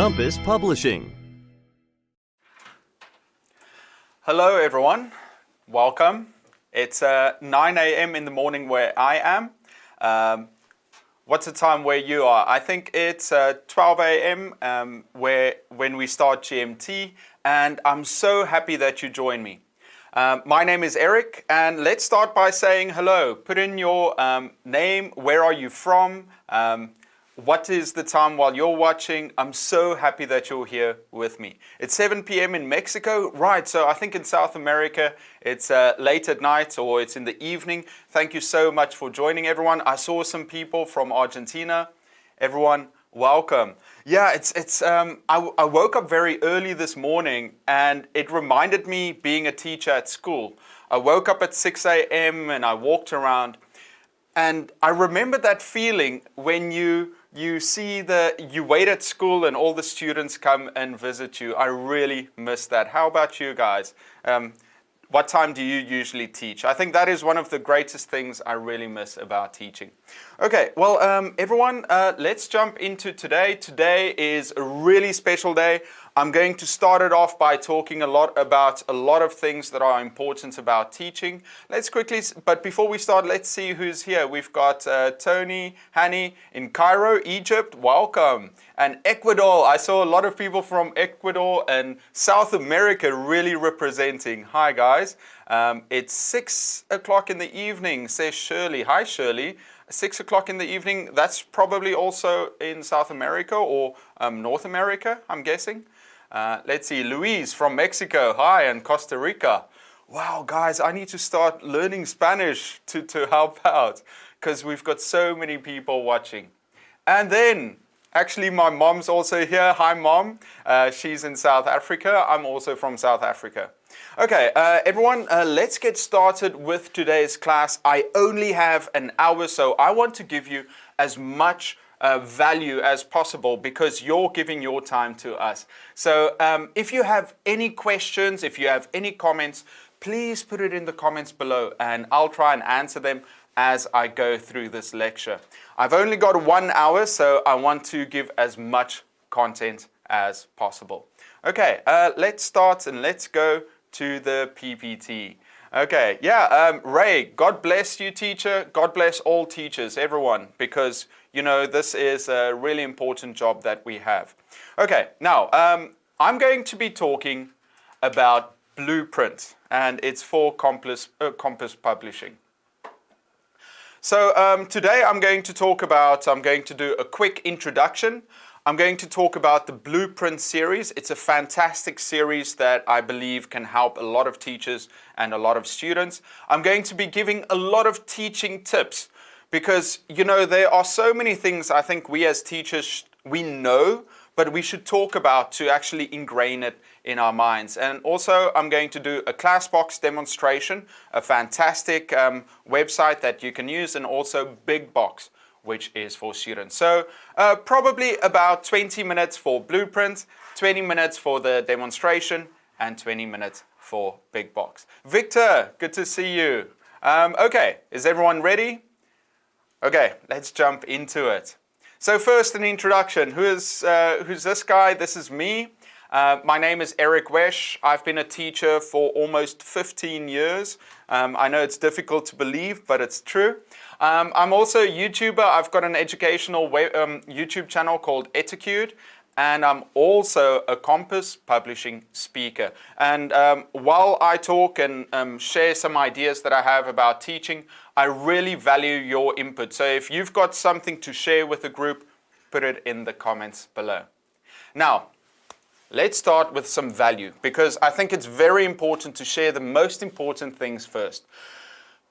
Compass Publishing. Hello everyone, welcome. It's 9 a.m. in the morning where I am. What's the time where you are? I think it's 12 a.m. when we start GMT, and I'm so happy that you join me. My name is Eric, and let's start by saying hello. Put in your name, where are you from, what is the time while you're watching. I'm so happy that you're here with me. It's 7 p.m. in Mexico, right? So I think in South America, it's late at night or it's in the evening. Thank you so much for joining, everyone. I saw some people from Argentina. Everyone, welcome. Yeah, I woke up very early this morning and it reminded me being a teacher at school. I woke up at 6 a.m. and I walked around, and I remember that feeling when you wait at school and all the students come and visit you. I really miss that. How about you guys? What time do you usually teach? I think that is one of the greatest things I really miss about teaching. Okay, well, everyone, let's jump into today. Today is a really special day. I'm going to start it off by talking about a lot of things that are important about teaching. But before we start, let's see who's here. We've got Tony, Hani in Cairo, Egypt. Welcome. And Ecuador. I saw a lot of people from Ecuador and South America really representing. Hi, guys. It's 6 o'clock in the evening, says Shirley. Hi, Shirley. 6 o'clock in the evening. That's probably also in South America or North America, I'm guessing. Let's see, Luis from Mexico, hi, and Costa Rica. Wow, guys, I need to start learning Spanish to help out because we've got so many people watching. And then, actually, my mom's also here. Hi, Mom. She's in South Africa. I'm also from South Africa. Okay, everyone, let's get started with today's class. I only have an hour, so I want to give you as much value as possible because you're giving your time to us. So if you have any questions, if you have any comments, please put it in the comments below and I'll try and answer them as I go through this lecture. I've only got 1 hour, so I want to give as much content as possible. Okay, let's start and let's go to the PPT. Okay, yeah, Ray, God bless you, teacher. God bless all teachers, everyone, because, you know, this is a really important job that we have. Okay, now, I'm going to be talking about Blueprint, and it's for Compass Publishing. So today I'm going to do a quick introduction. I'm going to talk about the Blueprint series. It's a fantastic series that I believe can help a lot of teachers and a lot of students. I'm going to be giving a lot of teaching tips because, you know, there are so many things I think we as teachers, we know, but we should talk about to actually ingrain it in our minds. And also I'm going to do a ClassBox demonstration, a fantastic website that you can use, and also Big Box, which is for students. So probably about 20 minutes for Blueprint, 20 minutes for the demonstration, and 20 minutes for Big Box. Victor, good to see you. Okay, is everyone ready? Okay, let's jump into it. So first, an introduction. Who's this guy? This is me. My name is Eric Wesh. I've been a teacher for almost 15 years. I know it's difficult to believe, but it's true. I'm also a YouTuber. I've got an educational YouTube channel called Etiquette, and I'm also a Compass Publishing speaker. And while I talk and share some ideas that I have about teaching, I really value your input. So if you've got something to share with the group, put it in the comments below. Now, let's start with some value because I think it's very important to share the most important things first.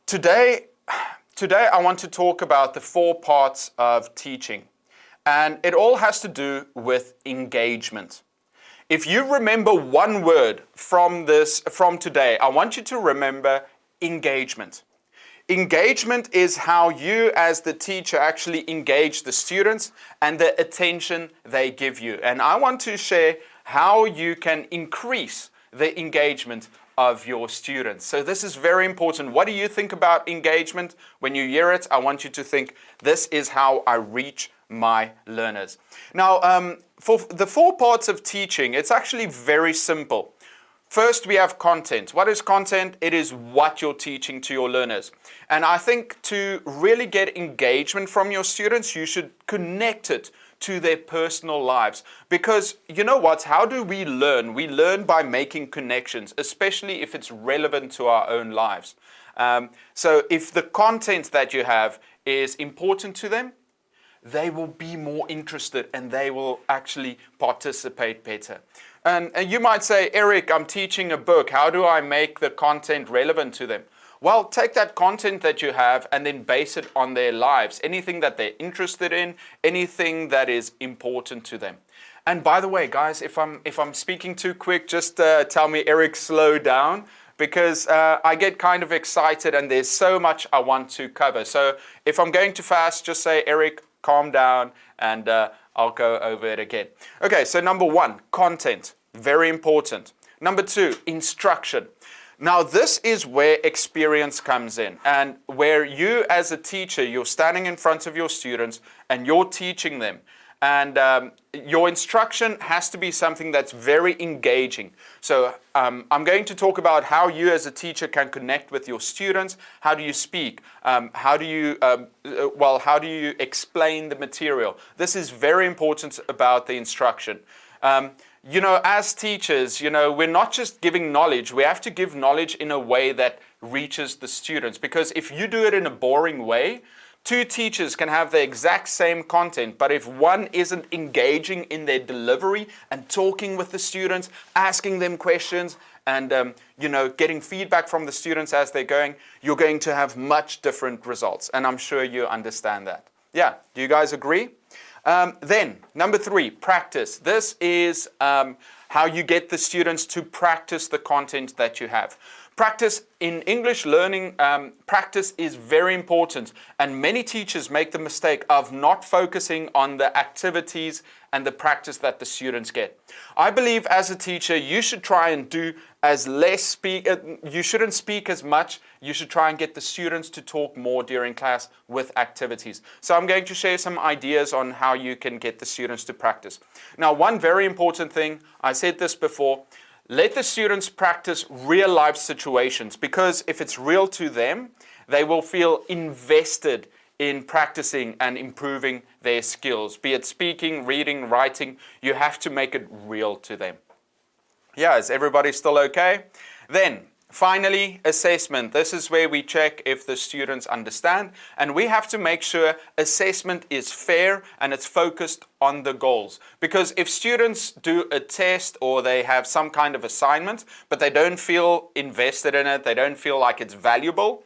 Today I want to talk about the 4 parts of teaching, and it all has to do with engagement. If you remember one word from today, I want you to remember engagement. Engagement is how you as the teacher actually engage the students and the attention they give you. And I want to share how you can increase the engagement of your students. So this is very important. What do you think about engagement? When you hear it, I want you to think, this is how I reach my learners. Now, for the 4 parts of teaching, it's actually very simple. First, we have content. What is content? It is what you're teaching to your learners. And I think to really get engagement from your students, you should connect it to their personal lives. Because you know what? How do we learn? We learn by making connections, especially if it's relevant to our own lives. So if the content that you have is important to them, they will be more interested and they will actually participate better. And you might say, Eric, I'm teaching a book. How do I make the content relevant to them? Well, take that content that you have and then base it on their lives. Anything that they're interested in, anything that is important to them. And by the way, guys, if I'm speaking too quick, just tell me, Eric, slow down. Because I get kind of excited and there's so much I want to cover. So if I'm going too fast, just say, Eric, calm down, and I'll go over it again. Okay, so number 1, content. Very important. Number 2, instruction. Now, this is where experience comes in, and where you as a teacher, you're standing in front of your students and you're teaching them. And your instruction has to be something that's very engaging. So I'm going to talk about how you as a teacher can connect with your students. How do you speak? How do you explain the material? This is very important about the instruction. You know, as teachers, you know, we're not just giving knowledge. We have to give knowledge in a way that reaches the students. Because if you do it in a boring way, 2 teachers can have the exact same content, but if one isn't engaging in their delivery and talking with the students, asking them questions, and getting feedback from the students as they're going, you're going to have much different results. And I'm sure you understand that. Yeah, do you guys agree? Then, number 3, practice. This is how you get the students to practice the content that you have. Practice in English learning, practice is very important, and many teachers make the mistake of not focusing on the activities and the practice that the students get. I believe as a teacher, you should try and do you shouldn't speak as much. You should try and get the students to talk more during class with activities. So I'm going to share some ideas on how you can get the students to practice. Now, one very important thing, I said this before, let the students practice real life situations, because if it's real to them, they will feel invested in practicing and improving their skills. Be it speaking, reading, writing, you have to make it real to them. Yeah, is everybody still okay? Then, finally, assessment. This is where we check if the students understand, and we have to make sure assessment is fair and it's focused on the goals. Because if students do a test or they have some kind of assignment, but they don't feel invested in it, they don't feel like it's valuable,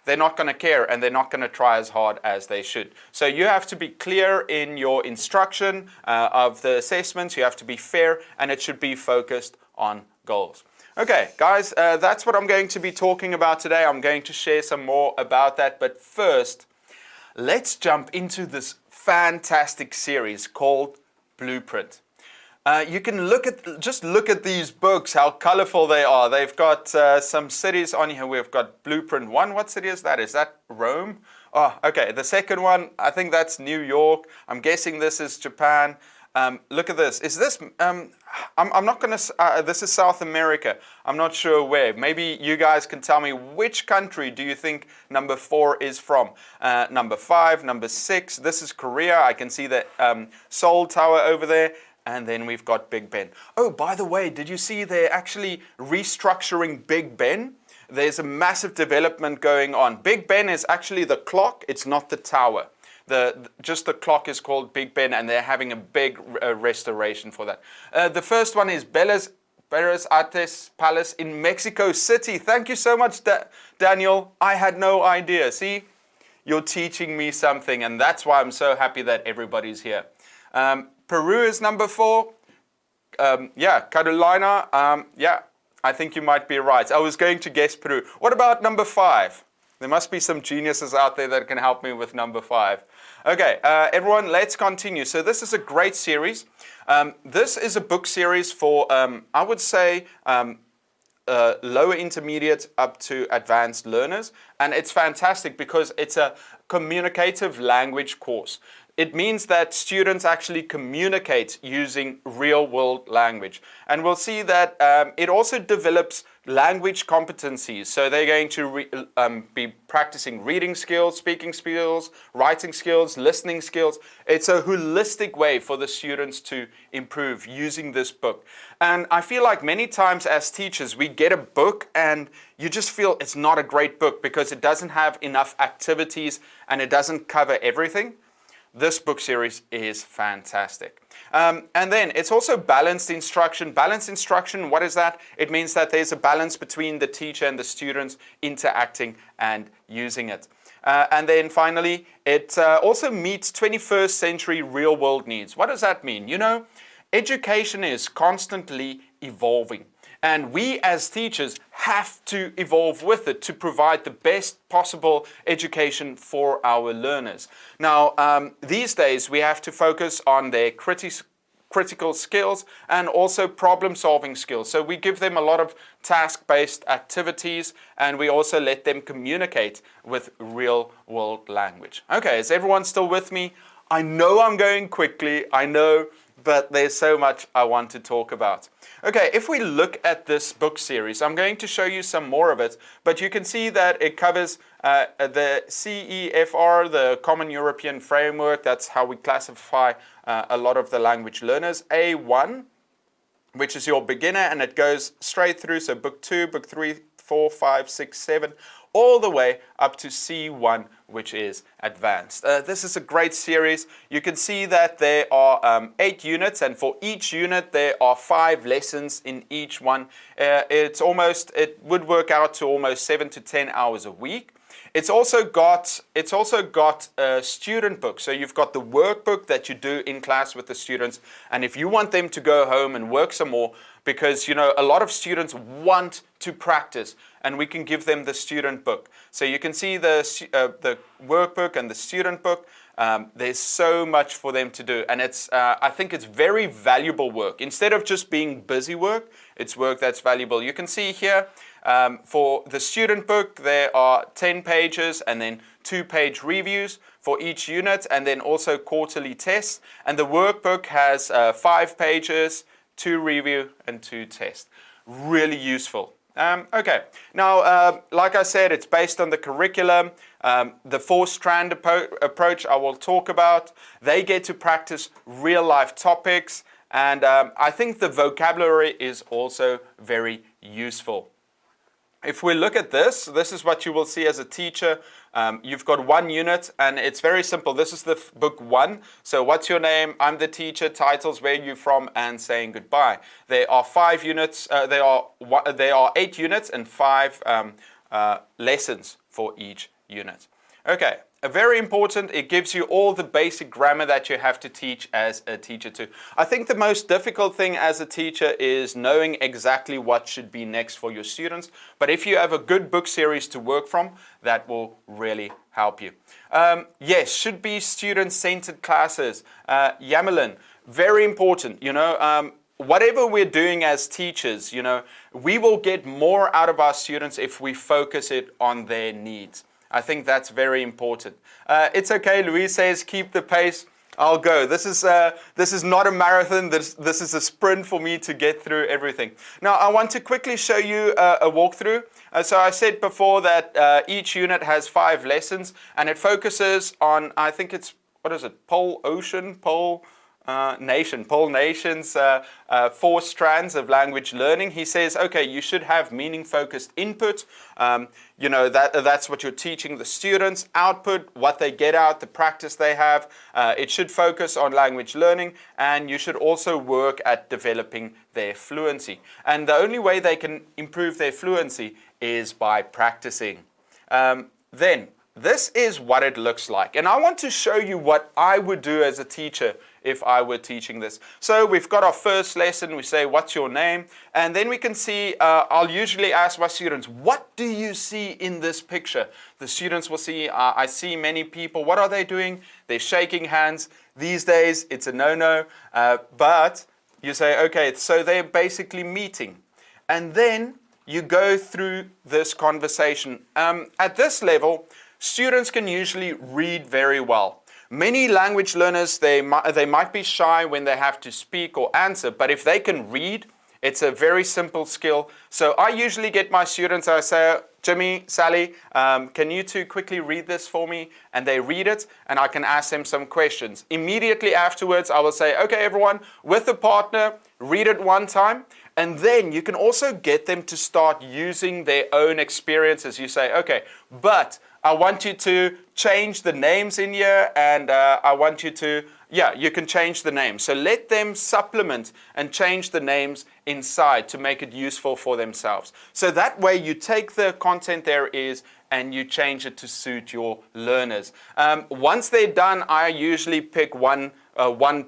they're not going to care and they're not going to try as hard as they should. So you have to be clear in your instruction of the assessments, you have to be fair, and it should be focused on goals. Okay, guys, that's what I'm going to be talking about today. I'm going to share some more about that, but first, let's jump into this fantastic series called Blueprint. You can look at these books, how colorful they are. They've got some cities on here. We've got Blueprint 1. What city is that? Is that Rome? Oh, okay. The second one, I think that's New York. I'm guessing this is Japan. Look at this. Is this, I'm not going to, this is South America. I'm not sure where. Maybe you guys can tell me which country do you think number 4 is from? Number 5, number 6. This is Korea. I can see the Seoul Tower over there. And then we've got Big Ben. Oh, by the way, did you see they're actually restructuring Big Ben? There's a massive development going on. Big Ben is actually the clock. It's not the tower. Just the clock is called Big Ben, and they're having a big restoration for that. The first one is Bellas Artes Palace in Mexico City. Thank you so much, Daniel. I had no idea. See, you're teaching me something, and that's why I'm so happy that everybody's here. Peru is number 4. Carolina. I think you might be right. I was going to guess Peru. What about number 5? There must be some geniuses out there that can help me with number 5. Okay, everyone, let's continue. So this is a great series. This is a book series for, I would say, lower intermediate up to advanced learners. And it's fantastic because it's a communicative language course. It means that students actually communicate using real-world language. And we'll see that it also develops language competencies. So they're going to be practicing reading skills, speaking skills, writing skills, listening skills. It's a holistic way for the students to improve using this book. And I feel like many times as teachers, we get a book and you just feel it's not a great book because it doesn't have enough activities and it doesn't cover everything. This book series is fantastic. And then it's also balanced instruction. Balanced instruction, what is that? It means that there's a balance between the teacher and the students interacting and using it. And then finally, it also meets 21st century real world needs. What does that mean? You know, education is constantly evolving. And we as teachers have to evolve with it to provide the best possible education for our learners. Now, these days we have to focus on their critical skills and also problem-solving skills. So we give them a lot of task-based activities and we also let them communicate with real-world language. Okay, is everyone still with me? I know I'm going quickly, I know, but there's so much I want to talk about. Okay, if we look at this book series, I'm going to show you some more of it, but you can see that it covers the CEFR, the Common European Framework. That's how we classify a lot of the language learners. A1, which is your beginner, and it goes straight through, so book 2, book 3, 4, 5, 6, 7, all the way up to C1, which is advanced. This is a great series. You can see that there are 8 units, and for each unit there are 5 lessons in each one. It would work out to almost 7 to 10 hours a week. It's also got a student book. So you've got the workbook that you do in class with the students, and if you want them to go home and work some more, because you know a lot of students want to practice, and we can give them the student book. So you can see the workbook and the student book. There's so much for them to do, and I think it's very valuable work. Instead of just being busy work, it's work that's valuable. You can see here for the student book there are 10 pages and then 2-page reviews for each unit, and then also quarterly tests. And the workbook has 5 pages, 2 review and 2 tests. Really useful. Okay, now like I said, it's based on the curriculum. The 4-strand approach I will talk about. They get to practice real life topics, and I think the vocabulary is also very useful. If we look at this is what you will see as a teacher. You've got 1 unit, and it's very simple. This is the book 1. So what's your name? I'm the teacher. Titles, where you from, and saying goodbye. There are 5 units. There are 8 units and 5 lessons for each unit. Okay. Very important, it gives you all the basic grammar that you have to teach as a teacher too. I think the most difficult thing as a teacher is knowing exactly what should be next for your students. But if you have a good book series to work from, that will really help you. Yes, should be student-centered classes. Yamelin, very important. You know, whatever we're doing as teachers, you know, we will get more out of our students if we focus it on their needs. I think that's very important. It's okay, Louise says, keep the pace. I'll go. This is not a marathon. This is a sprint for me to get through everything. Now, I want to quickly show you a walkthrough. So I said before that each unit has 5 lessons, and it focuses on, I think it's, what is it, Pole Nation's 4 strands of language learning. He says, okay, you should have meaning-focused input. You know, that's what you're teaching the students. Output, what they get out, the practice they have. It should focus on language learning, and you should also work at developing their fluency. And the only way they can improve their fluency is by practicing. Then, this is what it looks like. And I want to show you what I would do as a teacher if I were teaching this. So we've got our first lesson. We say, what's your name? And then we can see, I'll usually ask my students, what do you see in this picture? The students will see, I see many people. What are they doing? They're shaking hands. These days, it's a no-no. But you say, okay, so they're basically meeting. And then you go through this conversation. At this level, students can usually read very well. Many language learners, they might be shy when they have to speak or answer, but if they can read, it's a very simple skill. So I usually get my students, I say, Jimmy, Sally, can you two quickly read this for me? And they read it, and I can ask them some questions. Immediately afterwards, I will say, okay, everyone, with a partner, read it one time. And then you can also get them to start using their own experiences. You say, okay, but I want you to change the names in here, and I want you to, you can change the names. So let them supplement and change the names inside to make it useful for themselves. So that way you take the content there is and you change it to suit your learners. Once they're done, I usually pick one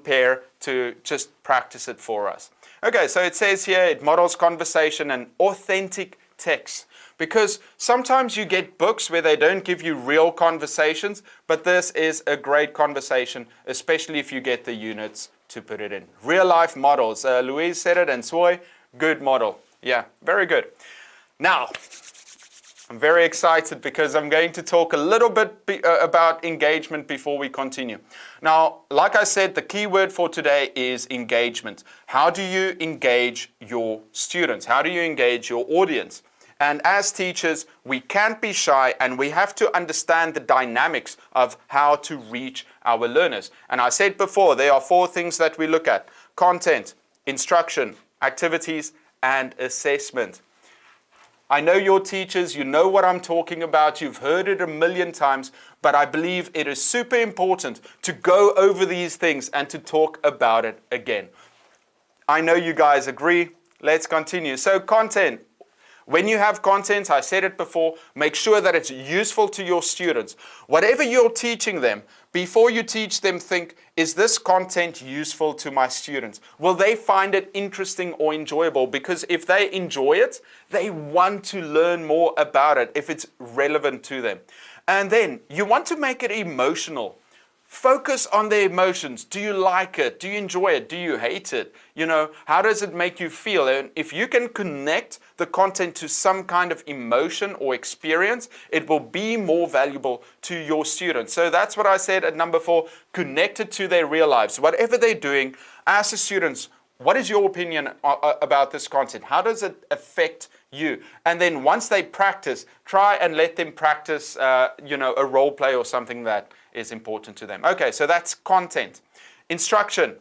pair to just practice it for us. Okay, so it says here, it models conversation and authentic text. Because sometimes you get books where they don't give you real conversations, but this is a great conversation, especially if you get the units to put it in. Real life models. Louise said it, and Soy, good model. Yeah, very good. Now, I'm very excited because I'm going to talk a little bit about engagement before we continue. Now, like I said, the key word for today is engagement. How do you engage your students? How do you engage your audience? And as teachers, we can't be shy, and we have to understand the dynamics of how to reach our learners. And I said before, there are 4 things that we look at: content, instruction, activities, and assessment. I know you're teachers, you know what I'm talking about, you've heard it a million times, but I believe it is super important to go over these things and to talk about it again. I know you guys agree. Let's continue. So content. When you have content, I said it before, make sure that it's useful to your students. Whatever you're teaching them, before you teach them, think, is this content useful to my students? Will they find it interesting or enjoyable? Because if they enjoy it, they want to learn more about it if it's relevant to them. And then you want to make it emotional. Focus on the emotions. Do you like it? Do you enjoy it? Do you hate it? You know, how does it make you feel? And if you can connect the content to some kind of emotion or experience, it will be more valuable to your students. So that's what I said at number 4, connect it to their real lives. Whatever they're doing, ask the students, what is your opinion about this content? How does it affect you? And then once they practice, try and let them practice, a role play or something that is important to them. Okay, so that's content. Instruction.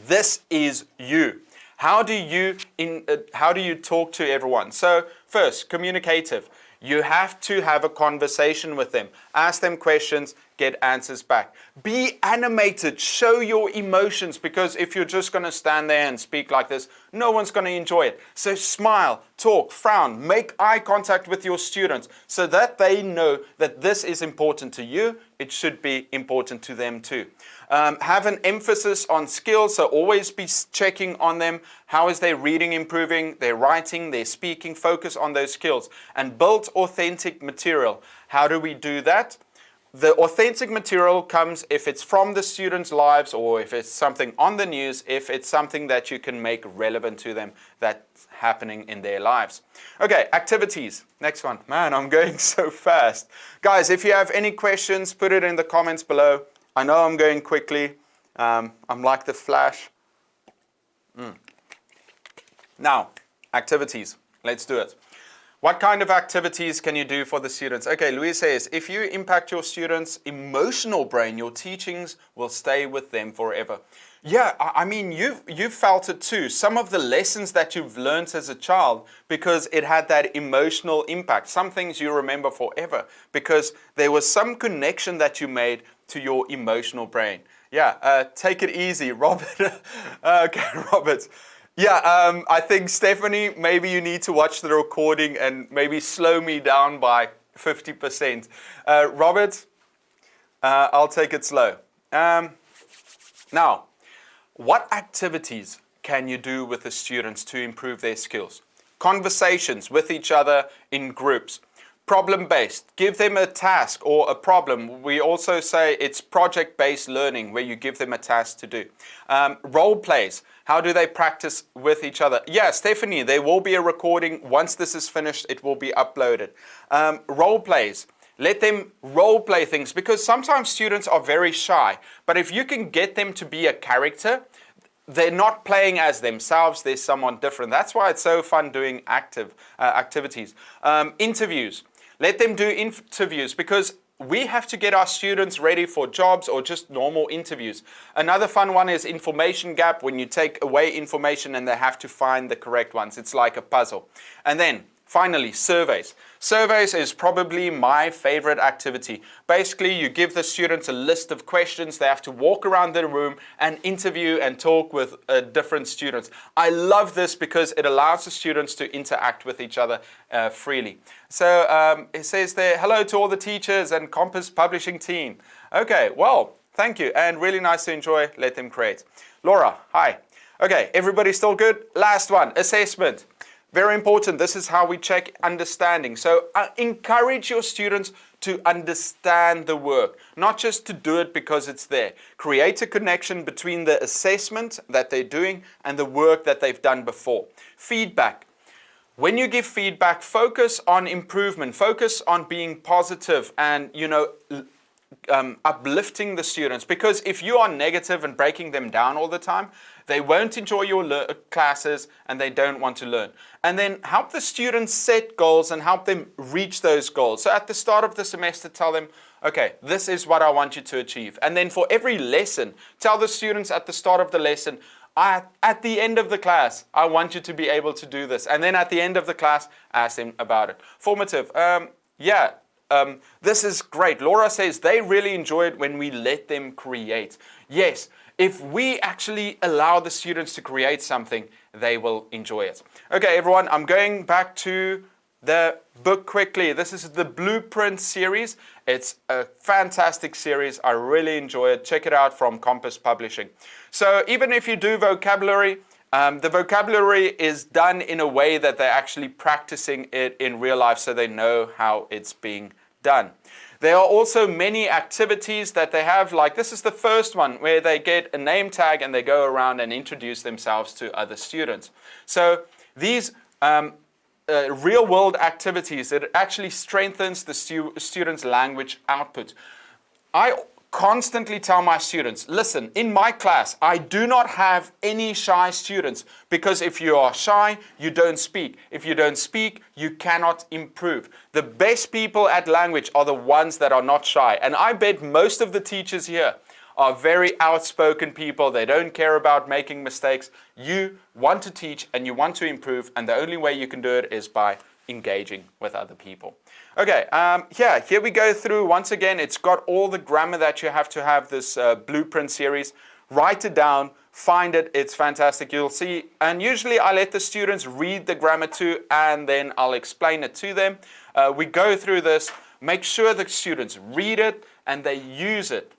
This is you. How do you talk to everyone? So first, communicative. You have to have a conversation with them. Ask them questions, get answers back. Be animated. Show your emotions, because if you're just going to stand there and speak like this, no one's going to enjoy it. So smile, talk, frown, make eye contact with your students so that they know that this is important to you. It should be important to them too. Have an emphasis on skills, so always be checking on them. How is their reading improving, their writing, their speaking? Focus on those skills. And build authentic material. How do we do that? The authentic material comes if it's from the students' lives, or if it's something on the news, if it's something that you can make relevant to them that's happening in their lives. Okay, activities. Next one. Man, I'm going so fast. Guys, if you have any questions, put it in the comments below. I know I'm going quickly. I'm like the Flash. Now, activities. Let's do it. What kind of activities can you do for the students? Okay, Louise says, if you impact your students' emotional brain, your teachings will stay with them forever. Yeah, I mean, you've felt it too. Some of the lessons that you've learned as a child, because it had that emotional impact. Some things you remember forever because there was some connection that you made to your emotional brain. Yeah, take it easy, Robert. Okay, Robert. Yeah, I think, Stephanie, maybe you need to watch the recording and maybe slow me down by 50%. Robert, I'll take it slow. Now, what activities can you do with the students to improve their skills? Conversations with each other in groups. problem-based. Give them a task or a problem. We also say it's project-based learning where you give them a task to do. Role plays. How do they practice with each other? Yeah, Stephanie, there will be a recording. Once this is finished, it will be uploaded. Role plays. Let them role play things because sometimes students are very shy. But if you can get them to be a character, they're not playing as themselves, there's someone different. That's why it's so fun doing activities. Interviews. Let them do interviews because we have to get our students ready for jobs or just normal interviews. Another fun one is information gap, when you take away information and they have to find the correct ones. It's like a puzzle. And then finally, surveys. Surveys is probably my favorite activity. Basically, you give the students a list of questions. They have to walk around the room and interview and talk with different students. I love this because it allows the students to interact with each other freely. So it says there, hello to all the teachers and Compass Publishing team. Okay, well, thank you. And really nice to enjoy. Let them create. Laura, hi. Okay, everybody still good? Last one, assessment. Very important. This is how we check understanding. So encourage your students to understand the work, not just to do it because it's there. Create a connection between the assessment that they're doing and the work that they've done before. Feedback. When you give feedback, focus on improvement, focus on being positive and, uplifting the students, because if you are negative and breaking them down all the time, they won't enjoy your classes and they don't want to learn. And then help the students set goals and help them reach those goals. So at the start of the semester, tell them, okay, this is what I want you to achieve. And then for every lesson, tell the students at the start of the lesson, at the end of the class, I want you to be able to do this. And then at the end of the class, ask them about it. Formative. This is great. Laura says they really enjoy it when we let them create. Yes, if we actually allow the students to create something, they will enjoy it. Okay, everyone, I'm going back to the book quickly. This is the Blueprint series. It's a fantastic series. I really enjoy it. Check it out from Compass Publishing. So even if you do vocabulary, the vocabulary is done in a way that they're actually practicing it in real life so they know how it's being done. There are also many activities that they have, like this is the first one where they get a name tag and they go around and introduce themselves to other students. So these real world activities, it actually strengthens the students' language output. I constantly tell my students, listen, in my class, I do not have any shy students because if you are shy, you don't speak. If you don't speak, you cannot improve. The best people at language are the ones that are not shy. And I bet most of the teachers here are very outspoken people. They don't care about making mistakes. You want to teach and you want to improve, and the only way you can do it is by engaging with other people. Okay, here we go through. Once again, it's got all the grammar that you have to have this Blueprint series. Write it down, find it, it's fantastic. You'll see, and usually I let the students read the grammar too, and then I'll explain it to them. We go through this, make sure the students read it and they use it.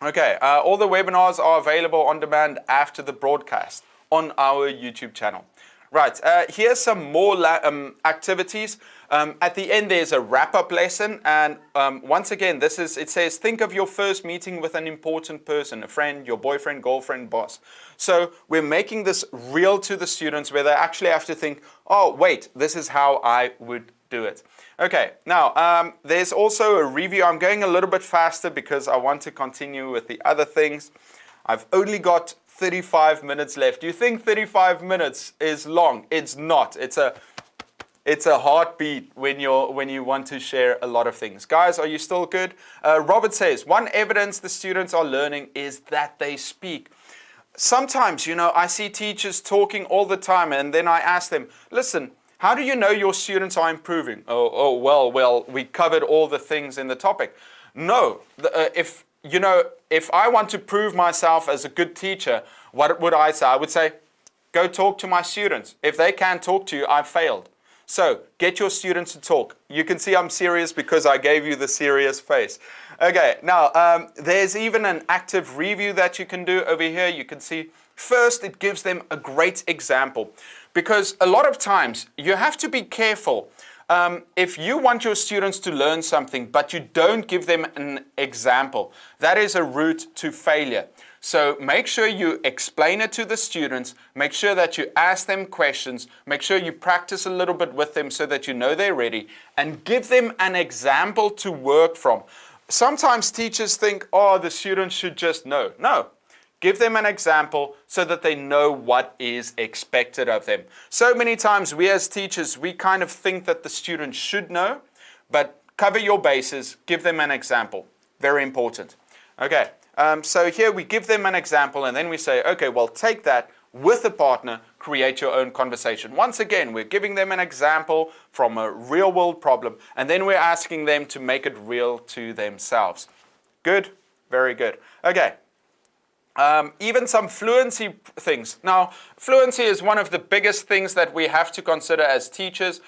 Okay, all the webinars are available on demand after the broadcast on our YouTube channel. Right, here's some more activities. At the end, there's a wrap-up lesson. And once again, it says, think of your first meeting with an important person, a friend, your boyfriend, girlfriend, boss. So we're making this real to the students where they actually have to think, oh, wait, this is how I would do it. Okay, now, there's also a review. I'm going a little bit faster because I want to continue with the other things. I've only got 35 minutes left. You think 35 minutes is long? It's not. It's a heartbeat when you want to share a lot of things. Guys, are you still good? Robert says, one evidence the students are learning is that they speak. Sometimes, I see teachers talking all the time and then I ask them, listen, how do you know your students are improving? Well, we covered all the things in the topic. No, if I want to prove myself as a good teacher, what would I say? I would say, go talk to my students. If they can't talk to you, I've failed. So get your students to talk. You can see I'm serious because I gave you the serious face. Okay, now there's even an active review that you can do over here. You can see first it gives them a great example because a lot of times you have to be careful. If you want your students to learn something, but you don't give them an example, that is a route to failure. So make sure you explain it to the students, make sure that you ask them questions, make sure you practice a little bit with them so that you know they're ready, and give them an example to work from. Sometimes teachers think, oh, the students should just know. No. Give them an example so that they know what is expected of them. So many times we as teachers, we kind of think that the students should know, but cover your bases, give them an example. Very important. Okay, so here we give them an example and then we say, okay, well, take that with a partner, create your own conversation. Once again, we're giving them an example from a real world problem and then we're asking them to make it real to themselves. Good? Very good. Okay. Even some fluency things. Now, fluency is one of the biggest things that we have to consider as teachers.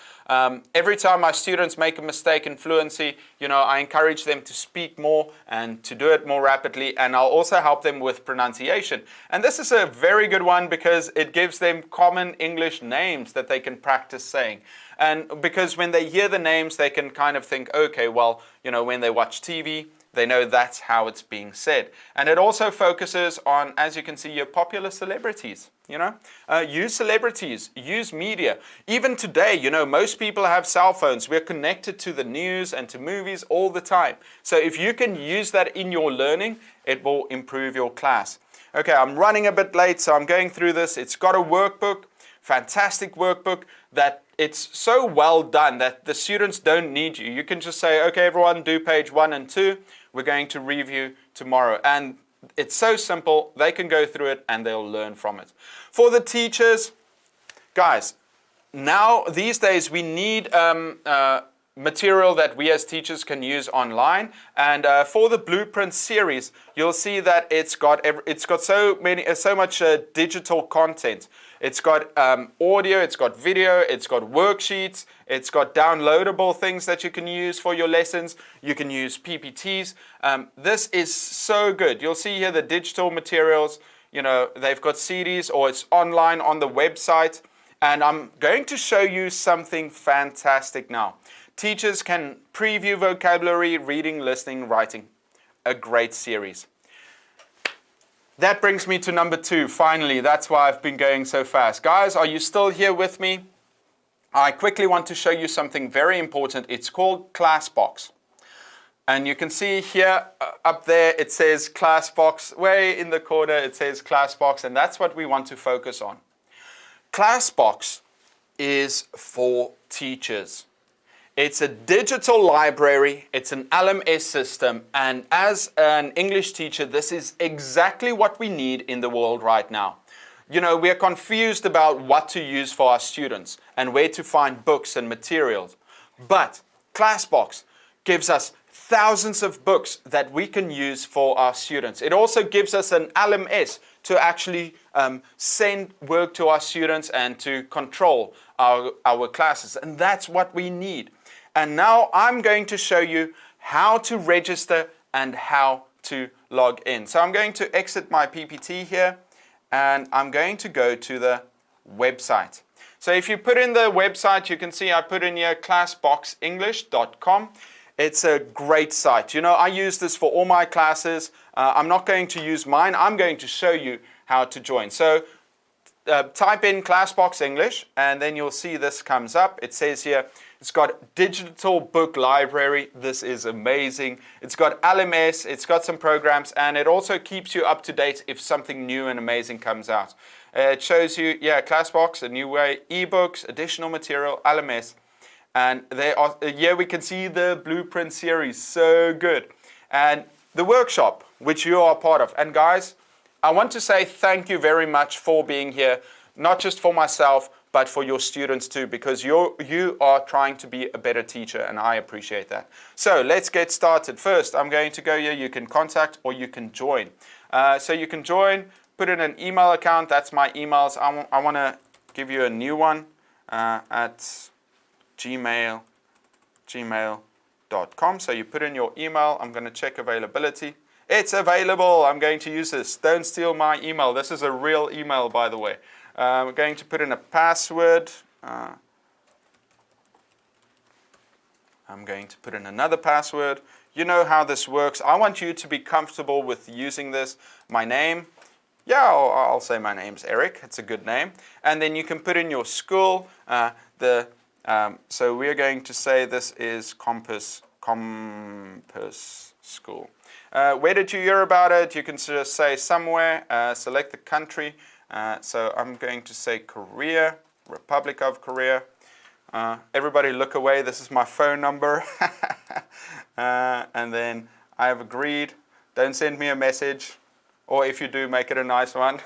Every time my students make a mistake in fluency, I encourage them to speak more and to do it more rapidly, and I'll also help them with pronunciation. And this is a very good one because it gives them common English names that they can practice saying. And because when they hear the names, they can kind of think, okay, well, when they watch TV, they know that's how it's being said. And it also focuses on, as you can see, your popular celebrities. Use celebrities, use media. Even today, most people have cell phones. We're connected to the news and to movies all the time. So if you can use that in your learning, it will improve your class. Okay, I'm running a bit late, so I'm going through this. It's got a workbook, fantastic workbook that it's so well done that the students don't need you. You can just say, okay, everyone, do page 1 and 2. We're going to review tomorrow. And it's so simple. They can go through it and they'll learn from it. For the teachers, guys, now these days we need material that we as teachers can use online. And for the Blueprint series, you'll see that it's got so much digital content. It's got audio, it's got video, it's got worksheets, it's got downloadable things that you can use for your lessons. You can use PPTs. This is so good. You'll see here the digital materials. They've got CDs or it's online on the website. And I'm going to show you something fantastic now. Teachers can preview vocabulary, reading, listening, writing. A great series. That brings me to number 2. Finally, that's why I've been going so fast. Guys, are you still here with me? I quickly want to show you something very important. It's called ClassBox. And you can see here up there, it says ClassBox. Way in the corner, it says ClassBox. And that's what we want to focus on. ClassBox is for teachers. It's a digital library, it's an LMS system, and as an English teacher, this is exactly what we need in the world right now. We are confused about what to use for our students and where to find books and materials. But ClassBox gives us thousands of books that we can use for our students. It also gives us an LMS to actually send work to our students and to control our classes. And that's what we need. And now I'm going to show you how to register and how to log in. So I'm going to exit my PPT here and I'm going to go to the website. So if you put in the website, you can see I put in here classboxenglish.com. It's a great site. I use this for all my classes. I'm not going to use mine. I'm going to show you how to join. So type in ClassBox English and then you'll see this comes up. It says here, it's got digital book library. This is amazing. It's got LMS, it's got some programs, and it also keeps you up to date if something new and amazing comes out. It shows you, ClassBox, a new way, ebooks, additional material, LMS. And here we can see the Blueprint series, so good. And the workshop, which you are part of. And guys, I want to say thank you very much for being here, not just for myself, but for your students too, because you are trying to be a better teacher, and I appreciate that. So let's get started. First, I'm going to go here. You can contact or you can join. So you can join, put in an email account. That's my emails. I want to give you a new one at gmail.com. So you put in your email. I'm going to check availability. It's available. I'm going to use this. Don't steal my email. This is a real email, by the way. We're going to put in a password. I'm going to put in another password. You know how this works. I want you to be comfortable with using this. My name. Yeah, I'll say my name's Eric. It's a good name. And then you can put in your school. So we're going to say this is Compass School. Where did you hear about it? You can just say somewhere. Select the country. So I'm going to say Korea, Republic of Korea. Everybody look away. This is my phone number. And then I have agreed. Don't send me a message. Or if you do, make it a nice one.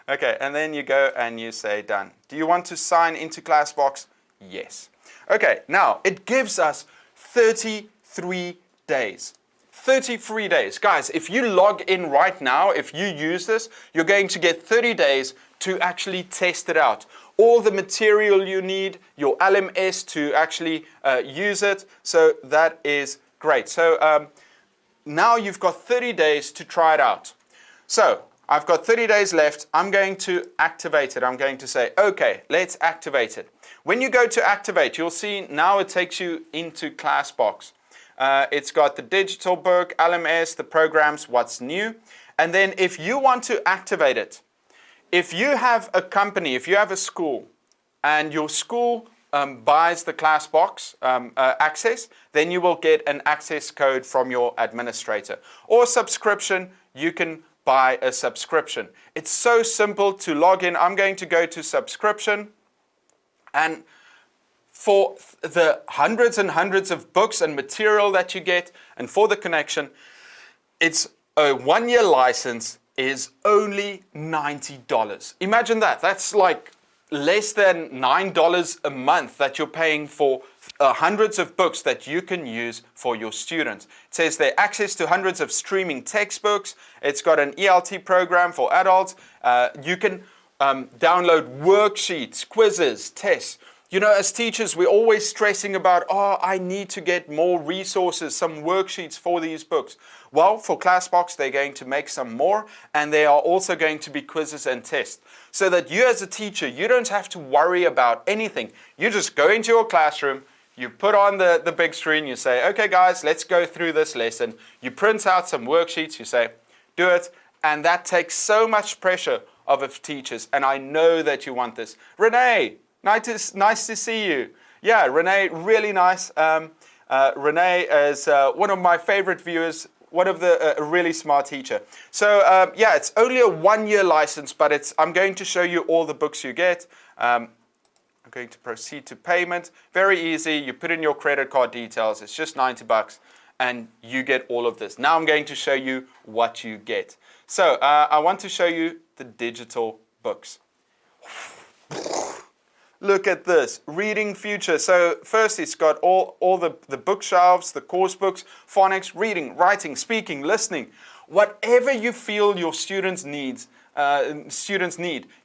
Okay, and then you go and you say done. Do you want to sign into ClassBox? Yes. Okay, now it gives us 33 days. 33 days. Guys, if you log in right now, if you use this, you're going to get 30 days to actually test it out. All the material you need, your LMS to actually use it. So that is great. So now you've got 30 days to try it out. So I've got 30 days left. I'm going to activate it. I'm going to say, okay, let's activate it. When you go to activate, you'll see now it takes you into ClassBox. It's got the digital book, LMS, the programs, what's new. And then if you want to activate it, if you have a company, if you have a school, and your school buys the ClassBox access, then you will get an access code from your administrator. Or subscription, you can buy a subscription. It's so simple to log in. I'm going to go to subscription. And for the hundreds and hundreds of books and material that you get, and for the connection, it's a 1-year license is only $90. Imagine that. That's like less than $9 a month that you're paying for hundreds of books that you can use for your students. It says there access to hundreds of streaming textbooks. It's got an ELT program for adults. You can download worksheets, quizzes, tests. You know, as teachers, we're always stressing about, oh, I need to get more resources, some worksheets for these books. Well, for ClassBox, they're going to make some more, and they are also going to be quizzes and tests. So that you as a teacher, you don't have to worry about anything. You just go into your classroom, you put on the big screen, you say, okay guys, let's go through this lesson. You print out some worksheets, you say, do it, and that takes so much pressure off of teachers, and I know that you want this. Renee, nice to see you. Yeah, Renee, really nice. Renee is one of my favorite viewers, one of a really smart teacher. So yeah, it's only a 1-year license, but I'm going to show you all the books you get. I'm going to proceed to payment. Very easy. You put in your credit card details. It's just $90, and you get all of this. Now I'm going to show you what you get. So I want to show you the digital books. Look at this, Reading Future. So first it's got all the bookshelves, the course books, phonics, reading, writing, speaking, listening. Whatever you feel your students need,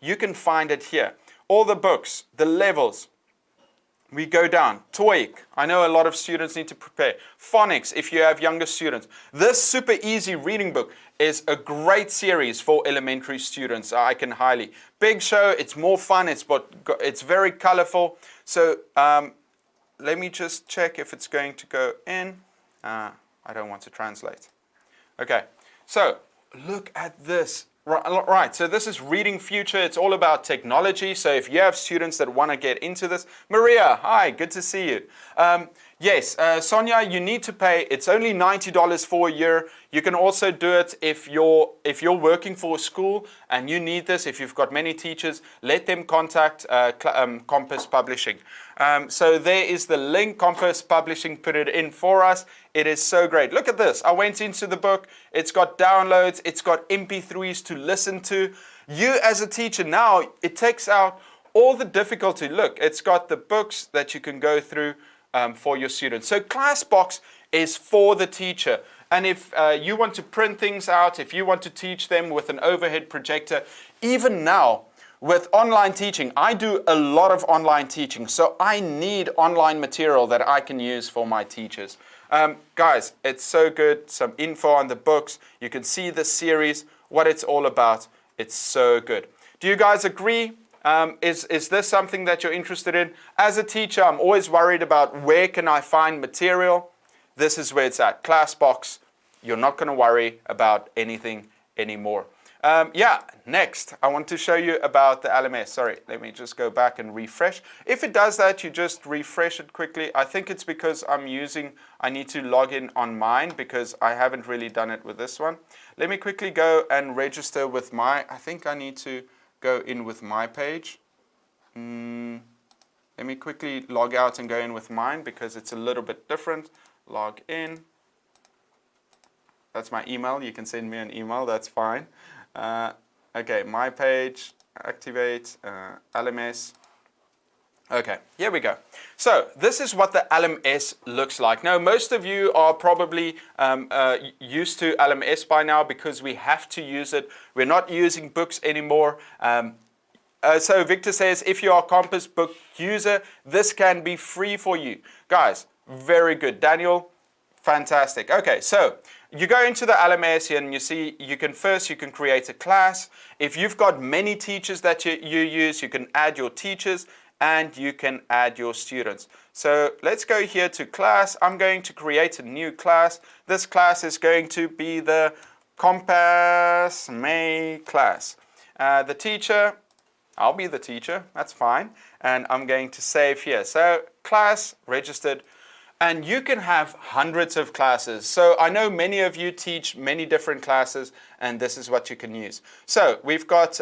you can find it here. All the books, the levels. We go down. TOEIC. I know a lot of students need to prepare. Phonics, if you have younger students. This super easy reading book is a great series for elementary students. I can highly. Big Show, it's more fun. It's very colorful. So let me just check if it's going to go in. I don't want to translate. Okay, so look at this. Right, so this is Reading Future. It's all about technology. So if you have students that want to get into this, Maria, hi, good to see you. Yes, Sonia, you need to pay. It's only $90 for a year. You can also do it if you're working for a school and you need this. If you've got many teachers, let them contact Compass Publishing. So there is the link. Compass Publishing put it in for us. It is so great. Look at this. I went into the book. It's got downloads. It's got MP3s to listen to. You as a teacher now, it takes out all the difficulty. Look, it's got the books that you can go through for your students. So ClassBox is for the teacher. And if you want to print things out, if you want to teach them with an overhead projector, even now, with online teaching, I do a lot of online teaching, so I need online material that I can use for my teachers. Guys, it's so good. Some info on the books. You can see the series, what it's all about. It's so good. Do you guys agree? Is this something that you're interested in? As a teacher, I'm always worried about where can I find material. This is where it's at, ClassBox. You're not going to worry about anything anymore. Yeah, next, I want to show you about the LMS. Sorry, let me just go back and refresh. If it does that, you just refresh it quickly. I think it's because I need to log in on mine because I haven't really done it with this one. Let me quickly go and register with I think I need to go in with my page. Let me quickly log out and go in with mine because it's a little bit different. Log in. That's my email. You can send me an email. That's fine. Okay, my page, activate, LMS. Okay, here we go. So this is what the LMS looks like. Now, most of you are probably used to LMS by now because we have to use it. We're not using books anymore. So Victor says, if you are a Compass book user, this can be free for you. Guys, very good. Daniel, fantastic. Okay, so you go into the LMS here and you see you can create a class. If you've got many teachers that you use, you can add your teachers and you can add your students. So let's go here to class. I'm going to create a new class. This class is going to be the Compass May class. The teacher, I'll be the teacher, that's fine. And I'm going to save here. So class registered. And you can have hundreds of classes. So I know many of you teach many different classes, and this is what you can use. So we've got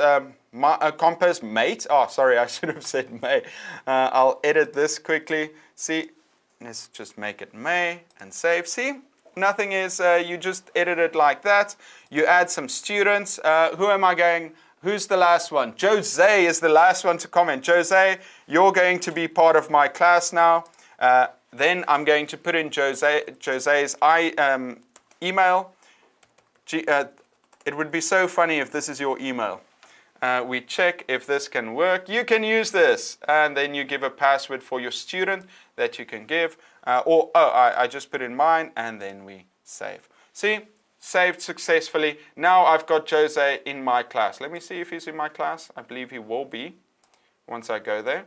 Compass Mate. Oh, sorry, I should have said May. I'll edit this quickly. See, let's just make it May and save. See, nothing is, you just edit it like that. You add some students. Who's the last one? Jose is the last one to comment. Jose, you're going to be part of my class now. Then I'm going to put in Jose's email. It would be so funny if this is your email. We check if this can work. You can use this. And then you give a password for your student that you can give. I just put in mine and then we save. See? Saved successfully. Now I've got Jose in my class. Let me see if he's in my class. I believe he will be once I go there.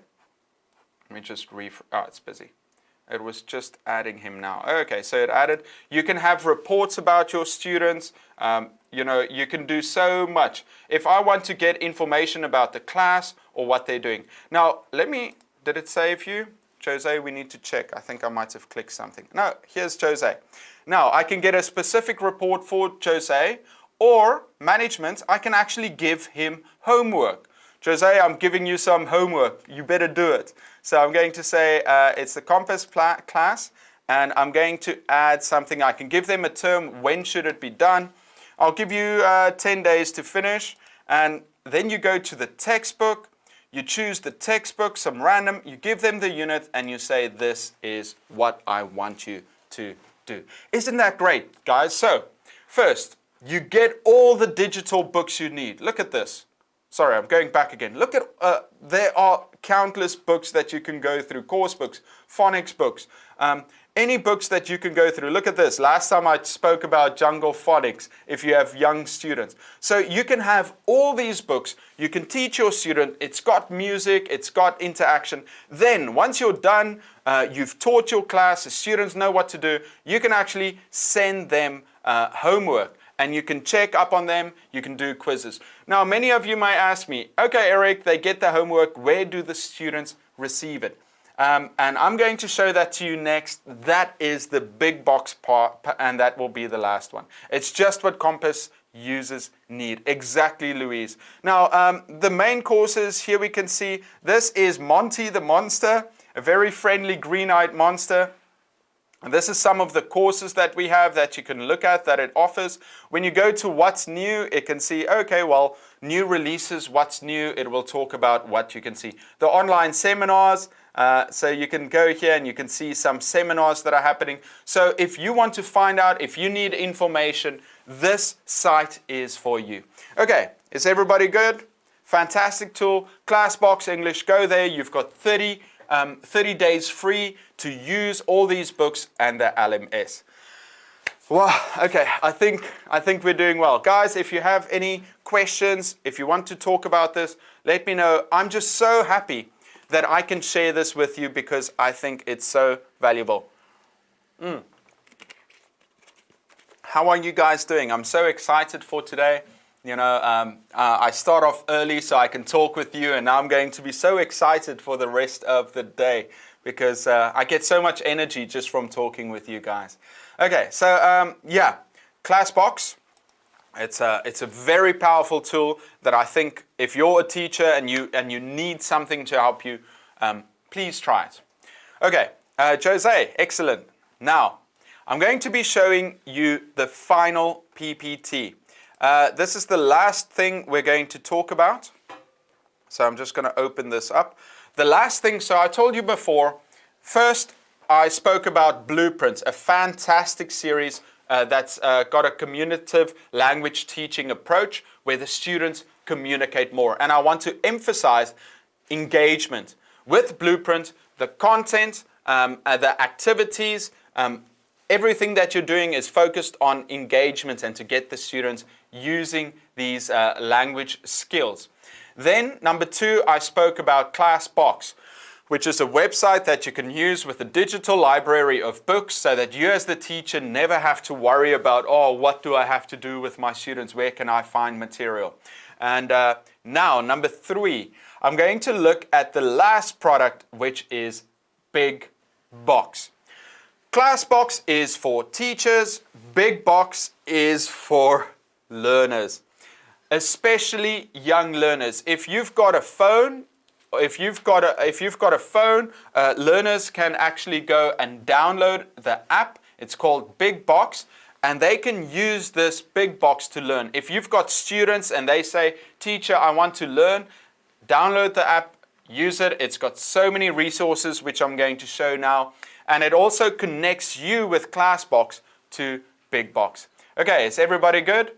Let me just it's busy. It was just adding him now. Okay, so it added. You can have reports about your students. You can do so much. If I want to get information about the class or what they're doing. Now, did it save you? Jose, we need to check. I think I might have clicked something. No, here's Jose. Now, I can get a specific report for Jose or management. I can actually give him homework. Jose, I'm giving you some homework. You better do it. So I'm going to say it's the Compass class, and I'm going to add something. I can give them a term. When should it be done? I'll give you 10 days to finish, and then you go to the textbook. You choose the textbook, some random. You give them the unit, and you say, this is what I want you to do. Isn't that great, guys? So first, you get all the digital books you need. Look at this. Sorry, I'm going back again. Look at, there are countless books that you can go through, course books, phonics books, any books that you can go through. Look at this. Last time I spoke about jungle phonics if you have young students. So you can have all these books. You can teach your student. It's got music. It's got interaction. Then once you're done, you've taught your class, the students know what to do, you can actually send them homework. And you can check up on them, you can do quizzes. Now, many of you might ask me, okay, Eric, they get the homework, where do the students receive it? And I'm going to show that to you next. That is the big box part, and that will be the last one. It's just what Compass users need. Exactly, Louise. Now, the main courses, here we can see, this is Monty the Monster, a very friendly green-eyed monster. And this is some of the courses that we have that you can look at, that it offers. When you go to what's new, it can see, okay, well, new releases, what's new, it will talk about what you can see. The online seminars, so you can go here and you can see some seminars that are happening. So if you want to find out, if you need information, this site is for you. Okay, is everybody good? Fantastic tool, ClassBox English, go there, you've got 30 days free to use all these books and the LMS. Wow, okay, I think we're doing well. Guys, if you have any questions, if you want to talk about this, let me know. I'm just so happy that I can share this with you because I think it's so valuable. How are you guys doing? I'm so excited for today. You know, I start off early so I can talk with you, and now I'm going to be so excited for the rest of the day because I get so much energy just from talking with you guys. Okay, so yeah, ClassBox. It's a very powerful tool that I think if you're a teacher and you need something to help you, please try it. Okay, Jose, excellent. Now, I'm going to be showing you the final PPT. This is the last thing we're going to talk about. So I'm just going to open this up. The last thing, so I told you before, first I spoke about Blueprints, a fantastic series that's got a communicative language teaching approach where the students communicate more. And I want to emphasize engagement. With Blueprint, the content, the activities, everything that you're doing is focused on engagement and to get the students using these language skills. Then, number 2, I spoke about ClassBox, which is a website that you can use with a digital library of books so that you as the teacher never have to worry about, oh, what do I have to do with my students? Where can I find material? And now, number 3, I'm going to look at the last product, which is Big Box. ClassBox is for teachers, Big Box is for learners, especially young learners. If you've got a phone, learners can actually go and download the app. It's called Big Box, and they can use this Big Box to learn. If you've got students and they say, "Teacher, I want to learn," download the app, use it. It's got so many resources, which I'm going to show now. And it also connects you with ClassBox to Big Box. Okay, is everybody good?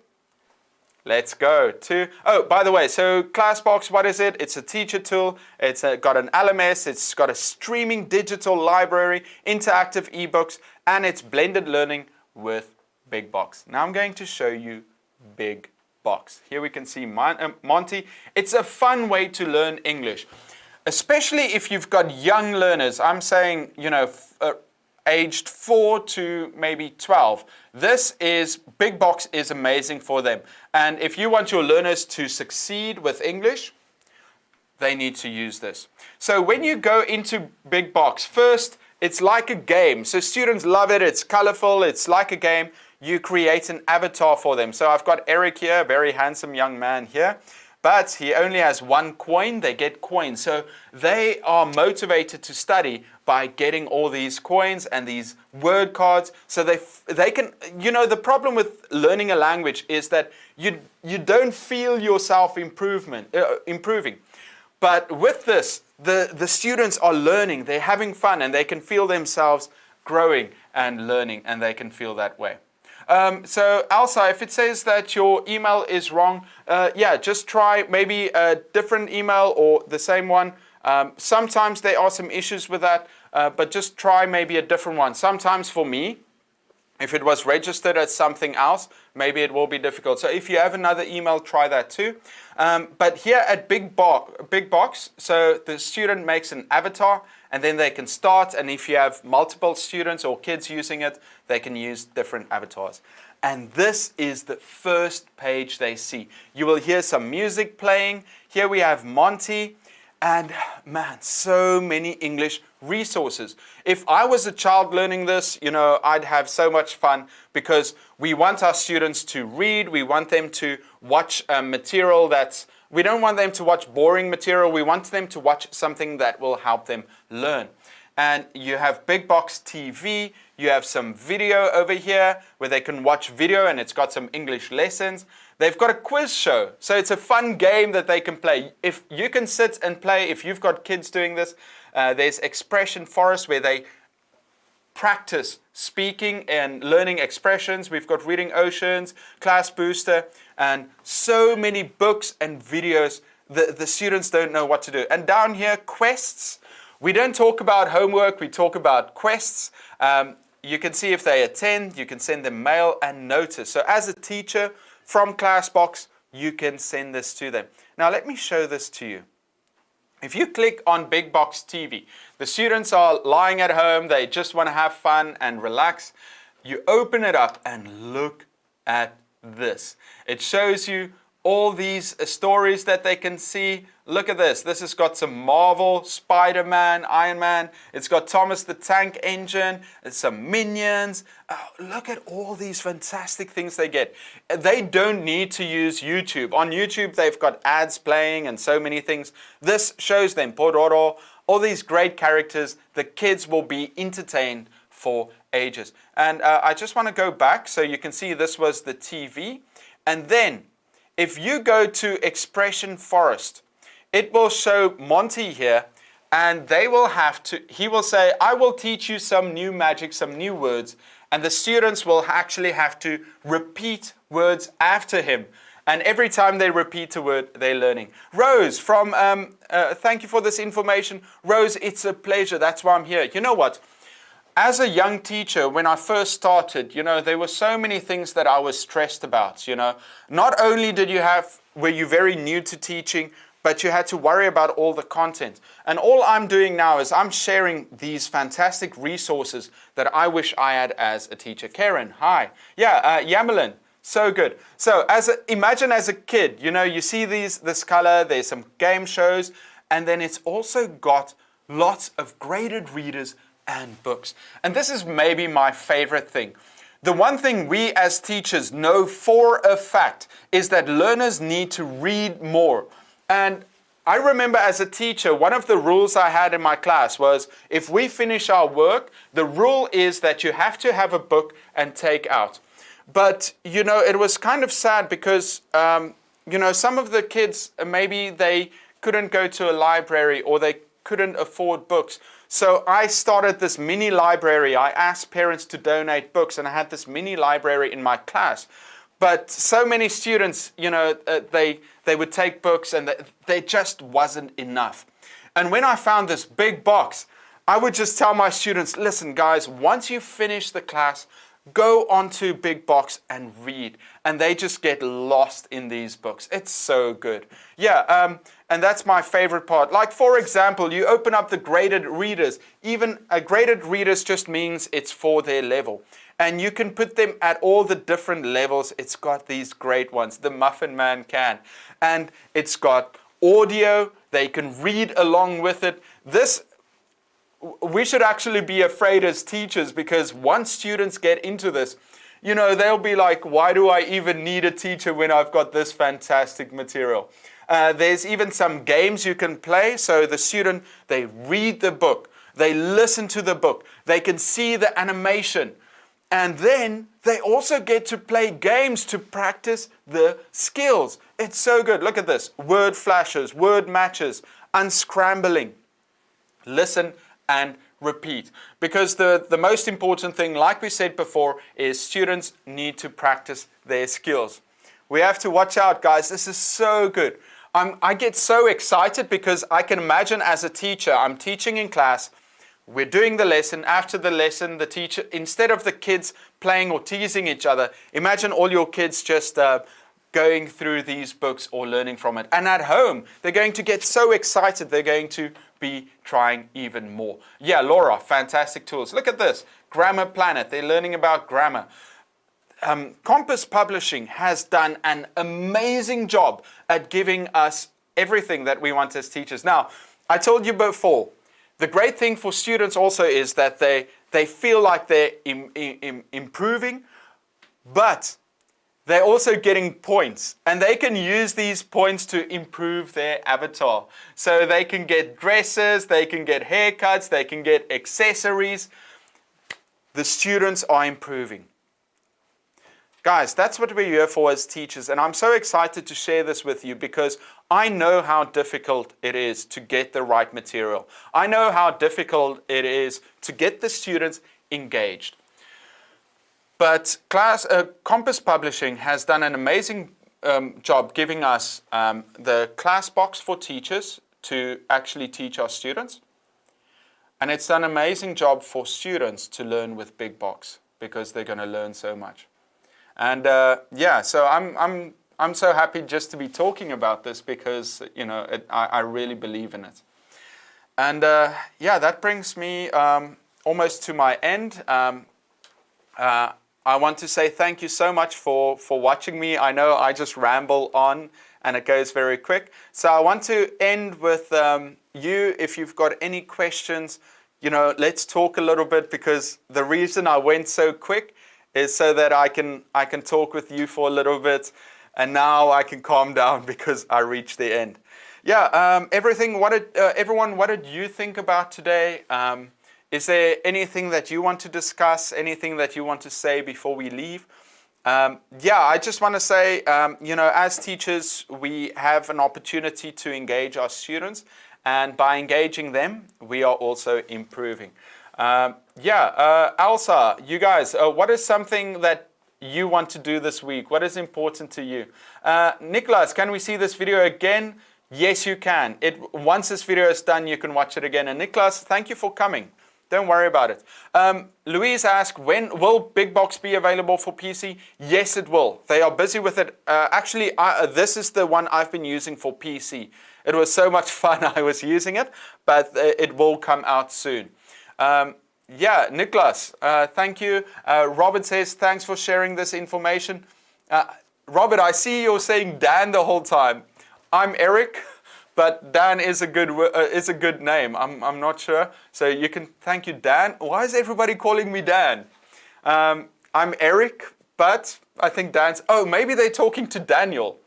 Let's go to, oh, by the way, so ClassBox, what is it? It's a teacher tool. It's got an LMS. It's got a streaming digital library, interactive ebooks, and it's blended learning with Big Box. Now I'm going to show you Big Box. Here we can see Monty. It's a fun way to learn English, especially if you've got young learners. I'm saying, you know, aged 4 to maybe 12. Big Box is amazing for them. And if you want your learners to succeed with English, they need to use this. So when you go into Big Box, first, it's like a game. So students love it. It's colorful. It's like a game. You create an avatar for them. So I've got Eric here, a very handsome young man here. But he only has 1 coin. They get coins. So they are motivated to study by getting all these coins and these word cards. So they can, you know, the problem with learning a language is that you don't feel yourself improving. But with this, the students are learning. They're having fun and they can feel themselves growing and learning, and they can feel that way. So Elsa, if it says that your email is wrong, yeah, just try maybe a different email or the same one. Sometimes there are some issues with that, but just try maybe a different one. Sometimes for me, if it was registered as something else, maybe it will be difficult. So if you have another email, try that too. But here at Big Box, so the student makes an avatar and then they can start. And if you have multiple students or kids using it, they can use different avatars. And this is the first page they see. You will hear some music playing. Here we have Monty. And man, so many English resources. If I was a child learning this, you know, I'd have so much fun because we want our students to read. We want them to watch material we don't want them to watch boring material. We want them to watch something that will help them learn. And you have Big Box TV. You have some video over here where they can watch video, and it's got some English lessons. They've got a quiz show. So it's a fun game that they can play. If you can sit and play, if you've got kids doing this, there's Expression Forest where they practice speaking and learning expressions. We've got Reading Oceans, Class Booster, and so many books and videos. The students don't know what to do. And down here, quests. We don't talk about homework, we talk about quests. You can see if they attend, you can send them mail and notice. So as a teacher from ClassBox, you can send this to them. Now let me show this to you. If you click on Big Box TV, the students are lying at home, they just want to have fun and relax. You open it up and look at this. It shows you all these stories that they can see. Look at this. This has got some Marvel, Spider-Man, Iron Man. It's got Thomas the Tank Engine, some Minions. Oh, look at all these fantastic things they get. They don't need to use YouTube. On YouTube, they've got ads playing and so many things. This shows them Pororo, all these great characters. The kids will be entertained for ages. And I just want to go back so you can see this was the TV. And then if you go to Expression Forest, it will show Monty here, and he will say, I will teach you some new magic, some new words, and the students will actually have to repeat words after him. And every time they repeat a word, they're learning. Rose, thank you for this information. Rose, it's a pleasure. That's why I'm here. You know what? As a young teacher, when I first started, there were so many things that I was stressed about, Not only were you very new to teaching, but you had to worry about all the content. And all I'm doing now is I'm sharing these fantastic resources that I wish I had as a teacher. Karen, hi. Yeah, Yamelin, so good. So imagine as a kid, you see this color, there's some game shows, and then it's also got lots of graded readers and books. And this is maybe my favorite thing. The one thing we as teachers know for a fact is that learners need to read more. And I remember as a teacher, one of the rules I had in my class was if we finish our work, the rule is that you have to have a book and take out. But, it was kind of sad because, some of the kids, maybe they couldn't go to a library or they couldn't afford books. So I started this mini library. I asked parents to donate books, and I had this mini library in my class. But so many students, they would take books, and there just wasn't enough. And when I found this big box, I would just tell my students, listen, guys, once you finish the class, go onto Big Box and read. And they just get lost in these books. It's so good. Yeah, and that's my favorite part. Like, for example, you open up the graded readers. Even graded readers just means it's for their level. And you can put them at all the different levels. It's got these great ones. The Muffin Man can. And it's got audio. They can read along with it. We should actually be afraid as teachers, because once students get into this, they'll be like, why do I even need a teacher when I've got this fantastic material? There's even some games you can play. So the student, they read the book, they listen to the book, they can see the animation, and then they also get to play games to practice the skills. It's so good. Look at this. Word flashes, word matches, unscrambling. Listen and repeat. Because the most important thing, like we said before, is students need to practice their skills. We have to watch out, guys. This is so good. I get so excited because I can imagine as a teacher, I'm teaching in class, we're doing the lesson. After the lesson, the teacher, instead of the kids playing or teasing each other, imagine all your kids just going through these books or learning from it. And at home, they're going to get so excited, they're going to be trying even more. Yeah, Laura, fantastic tools. Look at this, Grammar Planet. They're learning about grammar. Compass Publishing has done an amazing job at giving us everything that we want as teachers. Now, I told you before, the great thing for students also is that they feel like they're improving, but they're also getting points, and they can use these points to improve their avatar. So they can get dresses, they can get haircuts, they can get accessories. The students are improving. Guys, that's what we're here for as teachers, and I'm so excited to share this with you because I know how difficult it is to get the right material. I know how difficult it is to get the students engaged. But Compass Publishing has done an amazing job giving us the ClassBox for teachers to actually teach our students. And it's done an amazing job for students to learn with Big Box because they're going to learn so much. And so I'm I'm so happy just to be talking about this because, you know, I really believe in it. And yeah, that brings me almost to my end. I want to say thank you so much for watching me. I know I just ramble on and it goes very quick. So I want to end with you, if you've got any questions, you know, let's talk a little bit, because the reason I went so quick is so that I can talk with you for a little bit, and now I can calm down because I reached the end. Yeah, everyone, what did you think about today? Is there anything that you want to discuss, anything that you want to say before we leave? Yeah, I just want to say, you know, as teachers, we have an opportunity to engage our students, and by engaging them, we are also improving. Yeah, Elsa, you guys, what is something that you want to do this week? What is important to you? Nicholas, can we see this video again? Yes, you can. Once this video is done, you can watch it again. And Nicholas, thank you for coming. Don't worry about it. Louise asked, when will Big Box be available for PC? Yes, it will. They are busy with it. Actually, this is the one I've been using for PC. It was so much fun I was using it, but it will come out soon. Yeah, Nicholas, thank you. Robert says, thanks for sharing this information. Robert, I see you're saying Dan the whole time. I'm Eric. But Dan is a good name. I'm not sure. So you can thank you, Dan. Why is everybody calling me Dan? I'm Eric, but I think Dan's. Oh, maybe they're talking to Daniel.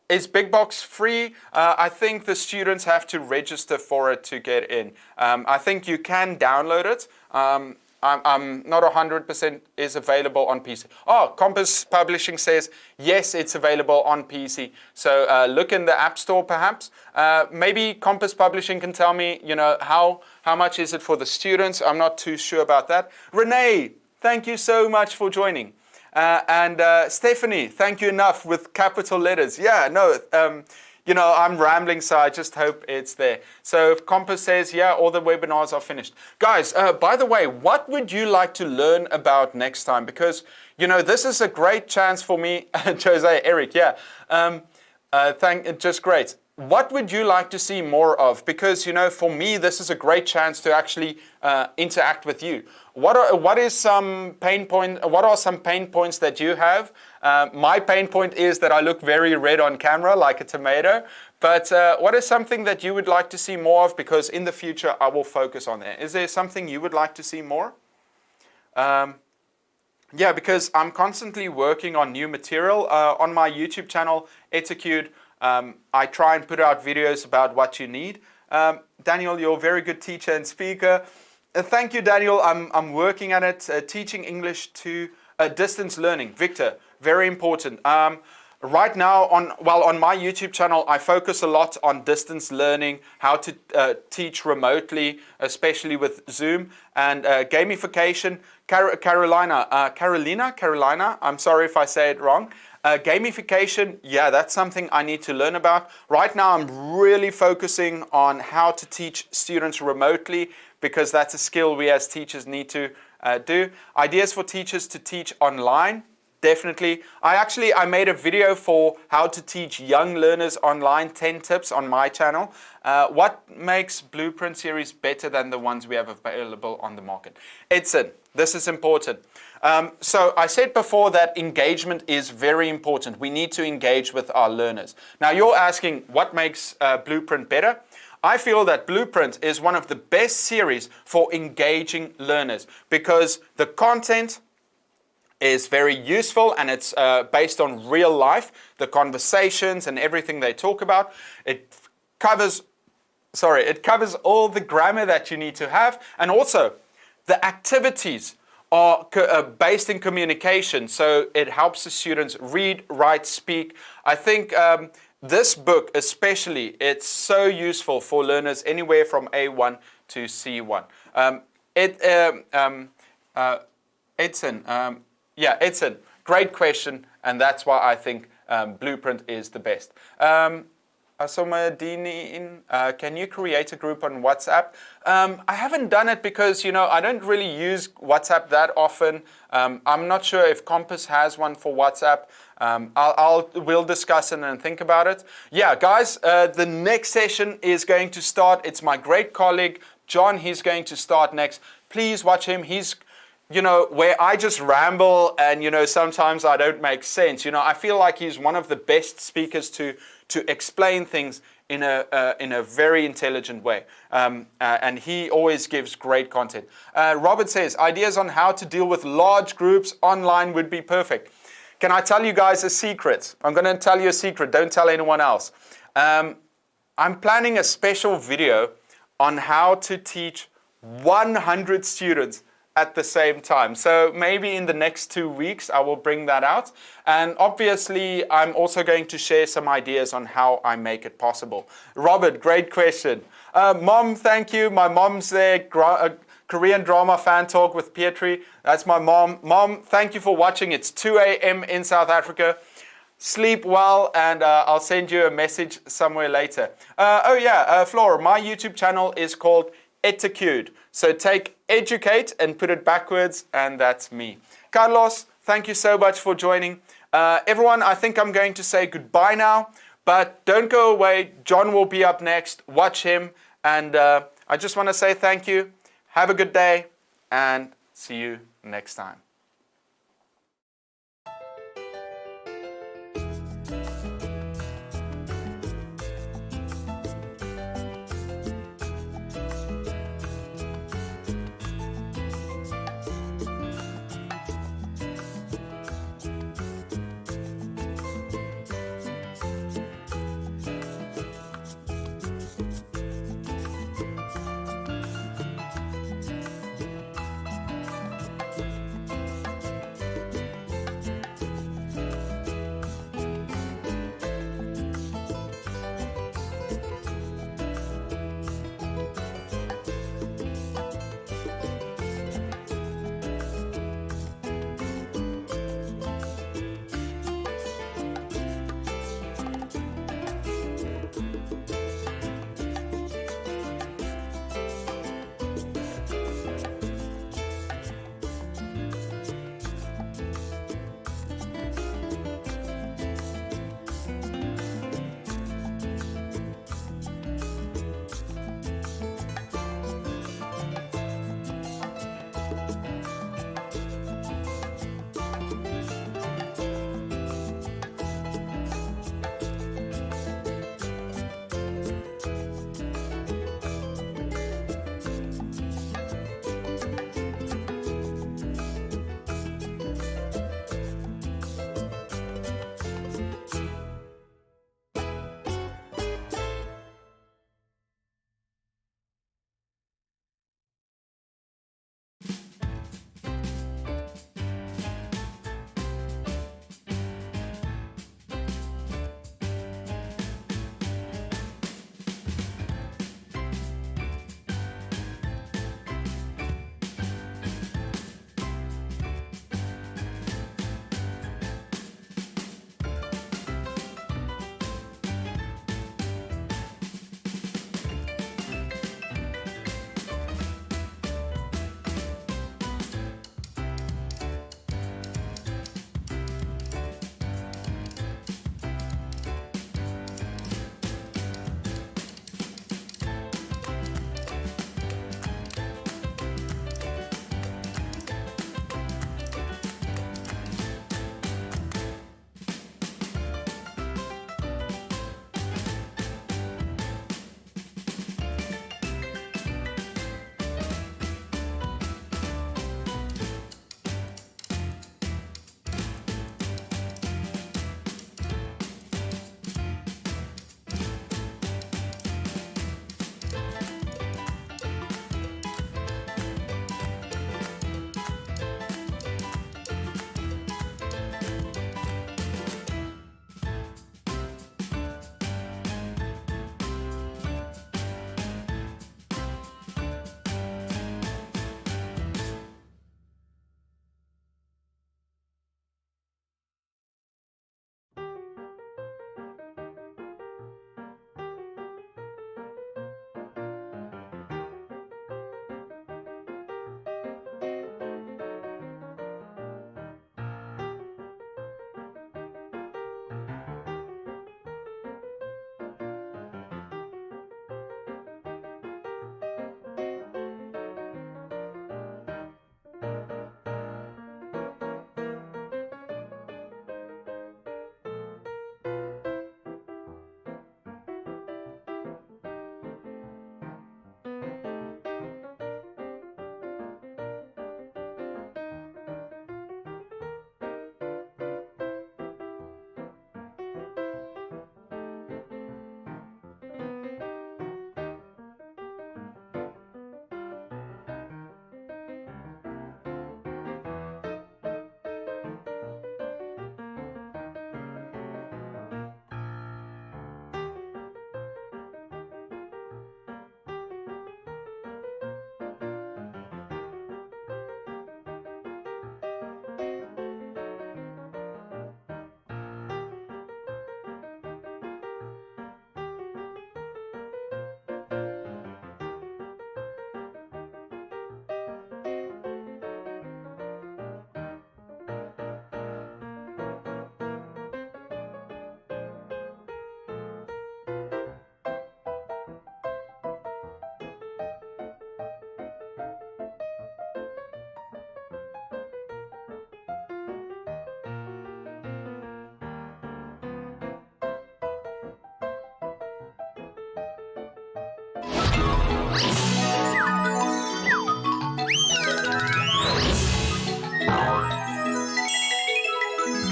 Is Big Box free? I think the students have to register for it to get in. I think you can download it. I'm not 100% is available on PC. Oh, Compass Publishing says, yes, it's available on PC. So look in the App Store perhaps. Maybe Compass Publishing can tell me, you know, how much is it for the students? I'm not too sure about that. Renee, thank you so much for joining. And Stephanie, thank you enough with capital letters. Yeah, no, you know, I'm rambling, so I just hope it's there. So if Compass says, yeah, all the webinars are finished. Guys, by the way, what would you like to learn about next time? Because, you know, this is a great chance for me. Jose, Eric, yeah. Just great. What would you like to see more of? Because, you know, for me, this is a great chance to actually interact with you. What are some pain points that you have? My pain point is that I look very red on camera, like a tomato. But what is something that you would like to see more of? Because in the future, I will focus on that. Is there something you would like to see more? Yeah, because I'm constantly working on new material on my YouTube channel, Execute. I try and put out videos about what you need. Daniel, you're a very good teacher and speaker. Thank you, Daniel. I'm working at it, teaching English to distance learning. Victor, very important. Right now, on my YouTube channel, I focus a lot on distance learning, how to teach remotely, especially with Zoom, and gamification. Carolina, I'm sorry if I say it wrong. Gamification, yeah, that's something I need to learn about. Right now, I'm really focusing on how to teach students remotely, because that's a skill we as teachers need to do. Ideas for teachers to teach online, definitely. I made a video for how to teach young learners online, 10 tips on my channel. What makes Blueprint series better than the ones we have available on the market? Edson, this is important. So I said before that engagement is very important. We need to engage with our learners. Now you're asking what makes Blueprint better? I feel that Blueprint is one of the best series for engaging learners, because the content is very useful and it's based on real life, the conversations and everything they talk about. It covers all the grammar that you need to have, and also the activities are based in communication, so it helps the students read, write, speak. I think this book especially, it's so useful for learners anywhere from A1 to C1. Edson, great question, and that's why I think Blueprint is the best. Asomadini, can you create a group on WhatsApp? I haven't done it because, I don't really use WhatsApp that often. I'm not sure if Compass has one for WhatsApp. We'll discuss it and think about it. Yeah, guys, the next session is going to start. It's my great colleague, John. He's going to start next. Please watch him. He's where I just ramble and, sometimes I don't make sense. I feel like he's one of the best speakers to explain things in a very intelligent way. And he always gives great content. Robert says, ideas on how to deal with large groups online would be perfect. Can I tell you guys a secret? I'm going to tell you a secret. Don't tell anyone else. I'm planning a special video on how to teach 100 students at the same time. So maybe in the next 2 weeks, I will bring that out. And obviously, I'm also going to share some ideas on how I make it possible. Robert, great question. Mom, thank you. My mom's there. Korean drama fan talk with Pietri. That's my mom. Mom, thank you for watching. It's 2 a.m. in South Africa. Sleep well, and I'll send you a message somewhere later. Flora, my YouTube channel is called Etiquette. So take educate and put it backwards, and that's me. Carlos, thank you so much for joining. Everyone, I think I'm going to say goodbye now, but don't go away. John will be up next. Watch him. And I just want to say thank you. Have a good day, and see you next time.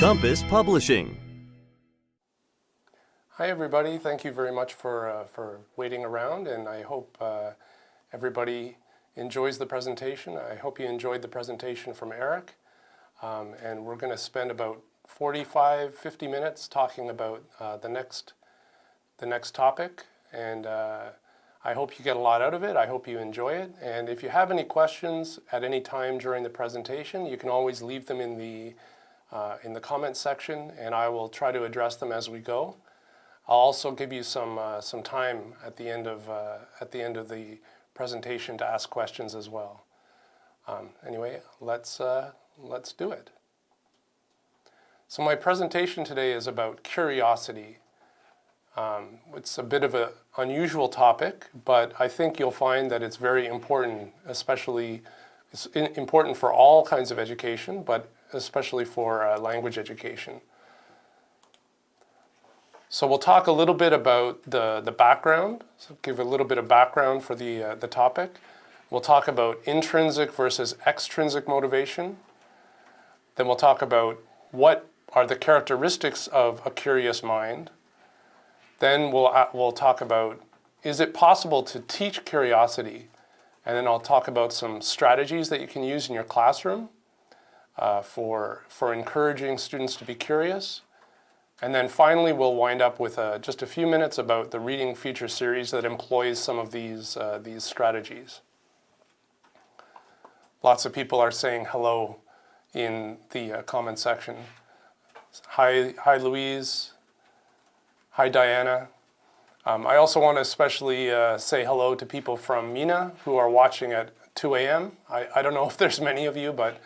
Compass Publishing. Hi everybody, thank you very much for waiting around, and I hope everybody enjoys the presentation. I hope you enjoyed the presentation from Eric, and we're going to spend about 45-50 minutes talking about the next topic, and I hope you get a lot out of it. I hope you enjoy it, and if you have any questions at any time during the presentation, you can always leave them in the comments section, and I will try to address them as we go. I'll also give you some time at the end of the presentation to ask questions as well. Anyway, let's do it. So my presentation today is about curiosity. It's a bit of an unusual topic, but I think you'll find that it's very important, especially it's important for all kinds of education, but especially for language education. So we'll talk a little bit about the background, so give a little bit of background for the topic. We'll talk about intrinsic versus extrinsic motivation. Then we'll talk about what are the characteristics of a curious mind. Then we'll talk about, is it possible to teach curiosity? And then I'll talk about some strategies that you can use in your classroom for encouraging students to be curious. And then finally, we'll wind up with just a few minutes about the reading feature series that employs some of these strategies. Lots of people are saying hello in the comment section. Hi Louise. Hi Diana. I also want to especially say hello to people from Mina who are watching at 2 a.m. I don't know if there's many of you, but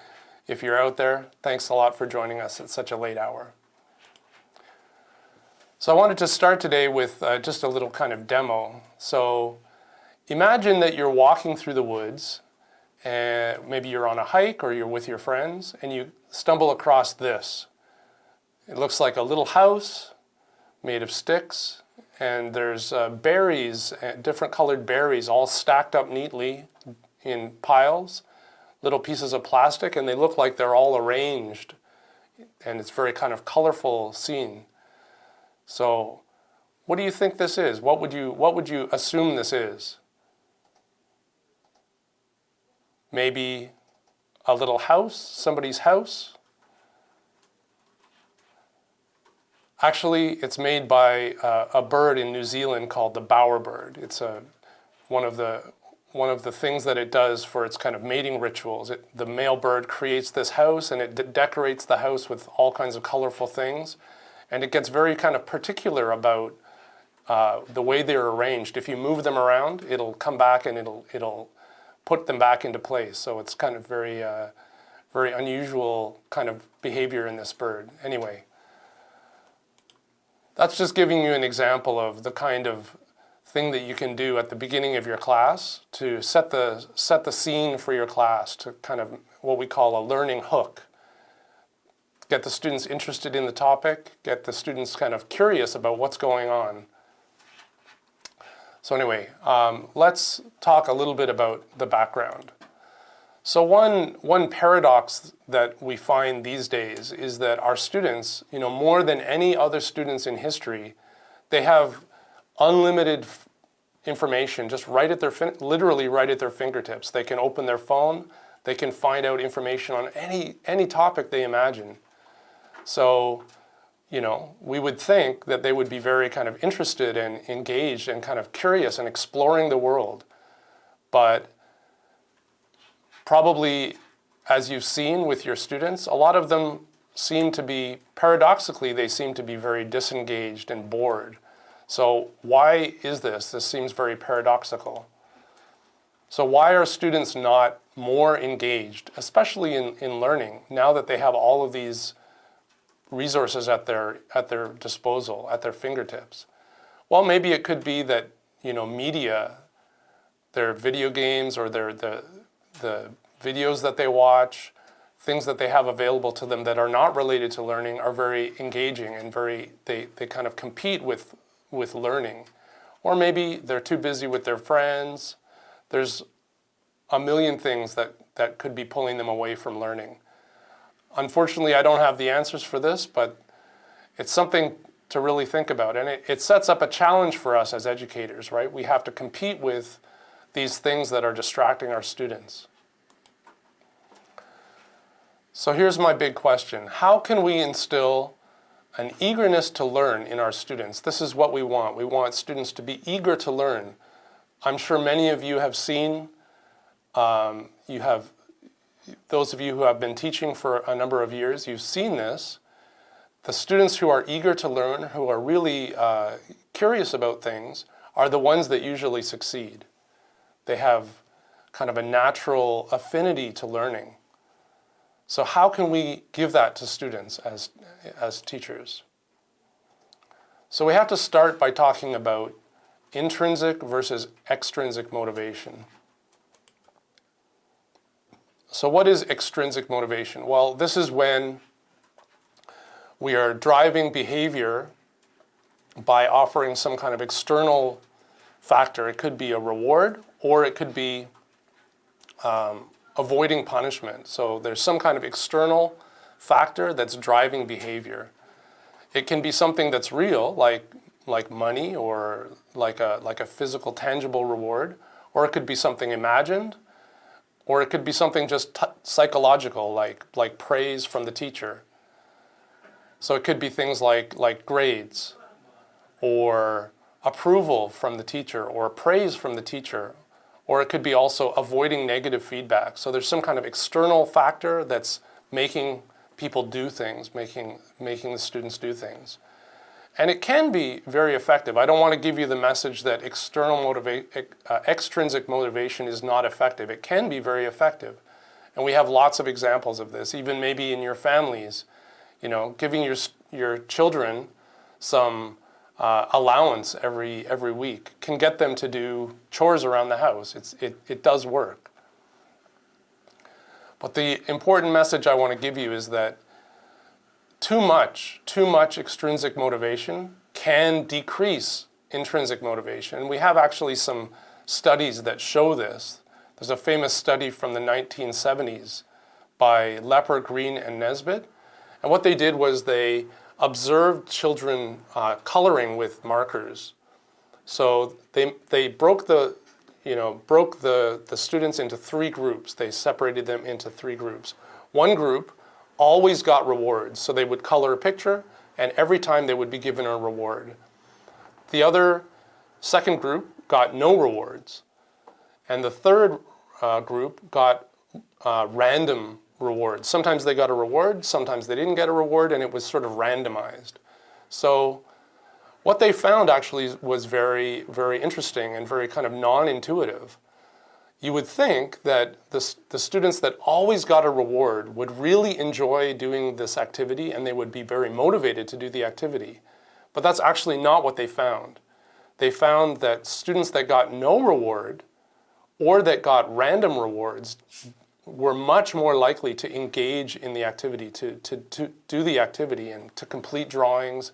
if you're out there, thanks a lot for joining us at such a late hour. So I wanted to start today with just a little kind of demo. So imagine that you're walking through the woods, and maybe you're on a hike or you're with your friends, and you stumble across this. It looks like a little house made of sticks, and there's berries, different colored berries, all stacked up neatly in piles, little pieces of plastic, and they look like they're all arranged, and it's very kind of colorful scene. So what do you think this is? What would you assume this is? Maybe a little house, somebody's house? Actually, it's made by a bird in New Zealand called the bowerbird. It's one of the things that it does for its kind of mating rituals. The male bird creates this house, and it decorates the house with all kinds of colorful things. And it gets very kind of particular about the way they're arranged. If you move them around, it'll come back and it'll put them back into place. So it's kind of very unusual kind of behavior in this bird. Anyway, that's just giving you an example of the kind of thing that you can do at the beginning of your class to set the scene for your class, to kind of what we call a learning hook. Get the students interested in the topic, get the students kind of curious about what's going on. So anyway, let's talk a little bit about the background. So one paradox that we find these days is that our students, more than any other students in history, they have unlimited information just literally right at their fingertips. They can open their phone, they can find out information on any topic they imagine. So, we would think that they would be very kind of interested and engaged and kind of curious and exploring the world. But probably, as you've seen with your students, a lot of them paradoxically, they seem to be very disengaged and bored. So why is this? This seems very paradoxical. So why are students not more engaged, especially in learning, now that they have all of these resources at their disposal, at their fingertips? Well, maybe it could be that, media, their video games or the videos that they watch, things that they have available to them that are not related to learning are very engaging and they kind of compete with learning. Or maybe they're too busy with their friends. There's a million things that could be pulling them away from learning. Unfortunately, I don't have the answers for this, but it's something to really think about. And it sets up a challenge for us as educators, right? We have to compete with these things that are distracting our students. So here's my big question. How can we instill an eagerness to learn in our students? This is what we want. We want students to be eager to learn. I'm sure many of you have seen, those of you who have been teaching for a number of years, you've seen this. The students who are eager to learn, who are really curious about things, are the ones that usually succeed. They have kind of a natural affinity to learning. So how can we give that to students as teachers? So we have to start by talking about intrinsic versus extrinsic motivation. So what is extrinsic motivation? Well, this is when we are driving behavior by offering some kind of external factor. It could be a reward, or it could be avoiding punishment. So there's some kind of external factor that's driving behavior. It can be something that's real, like money, or like a physical, tangible reward, or it could be something imagined, or it could be something just psychological, like praise from the teacher. So it could be things like grades, or approval from the teacher, or praise from the teacher, or it could be also avoiding negative feedback. So there's some kind of external factor that's making people do things, making the students do things. And it can be very effective. I don't want to give you the message that extrinsic motivation is not effective. It can be very effective. And we have lots of examples of this, even maybe in your families. Giving your children some allowance every week can get them to do chores around the house. It does work. But the important message I want to give you is that too much extrinsic motivation can decrease intrinsic motivation. And we have actually some studies that show this. There's a famous study from the 1970s by Lepper, Green, and Nesbitt. And what they did was they observed children coloring with markers. So they broke the students into three groups. They separated them into three groups. One group always got rewards. So they would color a picture, and every time they would be given a reward. The second group got no rewards. And the third group got random rewards. Sometimes they got a reward, sometimes they didn't get a reward, and it was sort of randomized. So what they found actually was very, very interesting and very kind of non-intuitive. You would think that the students that always got a reward would really enjoy doing this activity, and they would be very motivated to do the activity. But that's actually not what they found. They found that students that got no reward or that got random rewards were much more likely to engage in the activity, to do the activity and to complete drawings,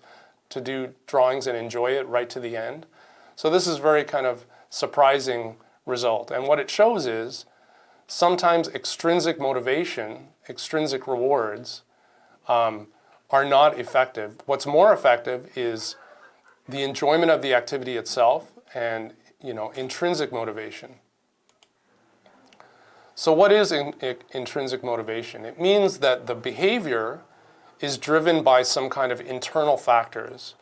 to do drawings and enjoy it right to the end. So this is very kind of surprising result. And what it shows is sometimes extrinsic motivation, extrinsic rewards are not effective. What's more effective is the enjoyment of the activity itself and intrinsic motivation. So what is intrinsic motivation? It means that the behavior is driven by some kind of internal factors.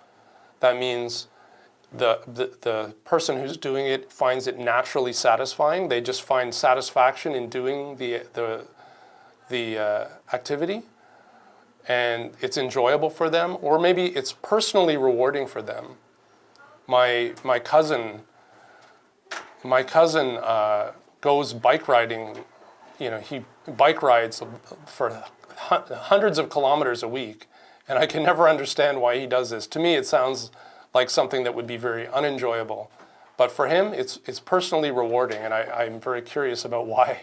That means the person who's doing it finds it naturally satisfying. They just find satisfaction in doing the activity, and it's enjoyable for them, or maybe it's personally rewarding for them. My cousin goes bike riding. He bike rides for hundreds of kilometers a week, and I can never understand why he does this. To me, it sounds like something that would be very unenjoyable, but for him, it's personally rewarding, and I'm very curious about why.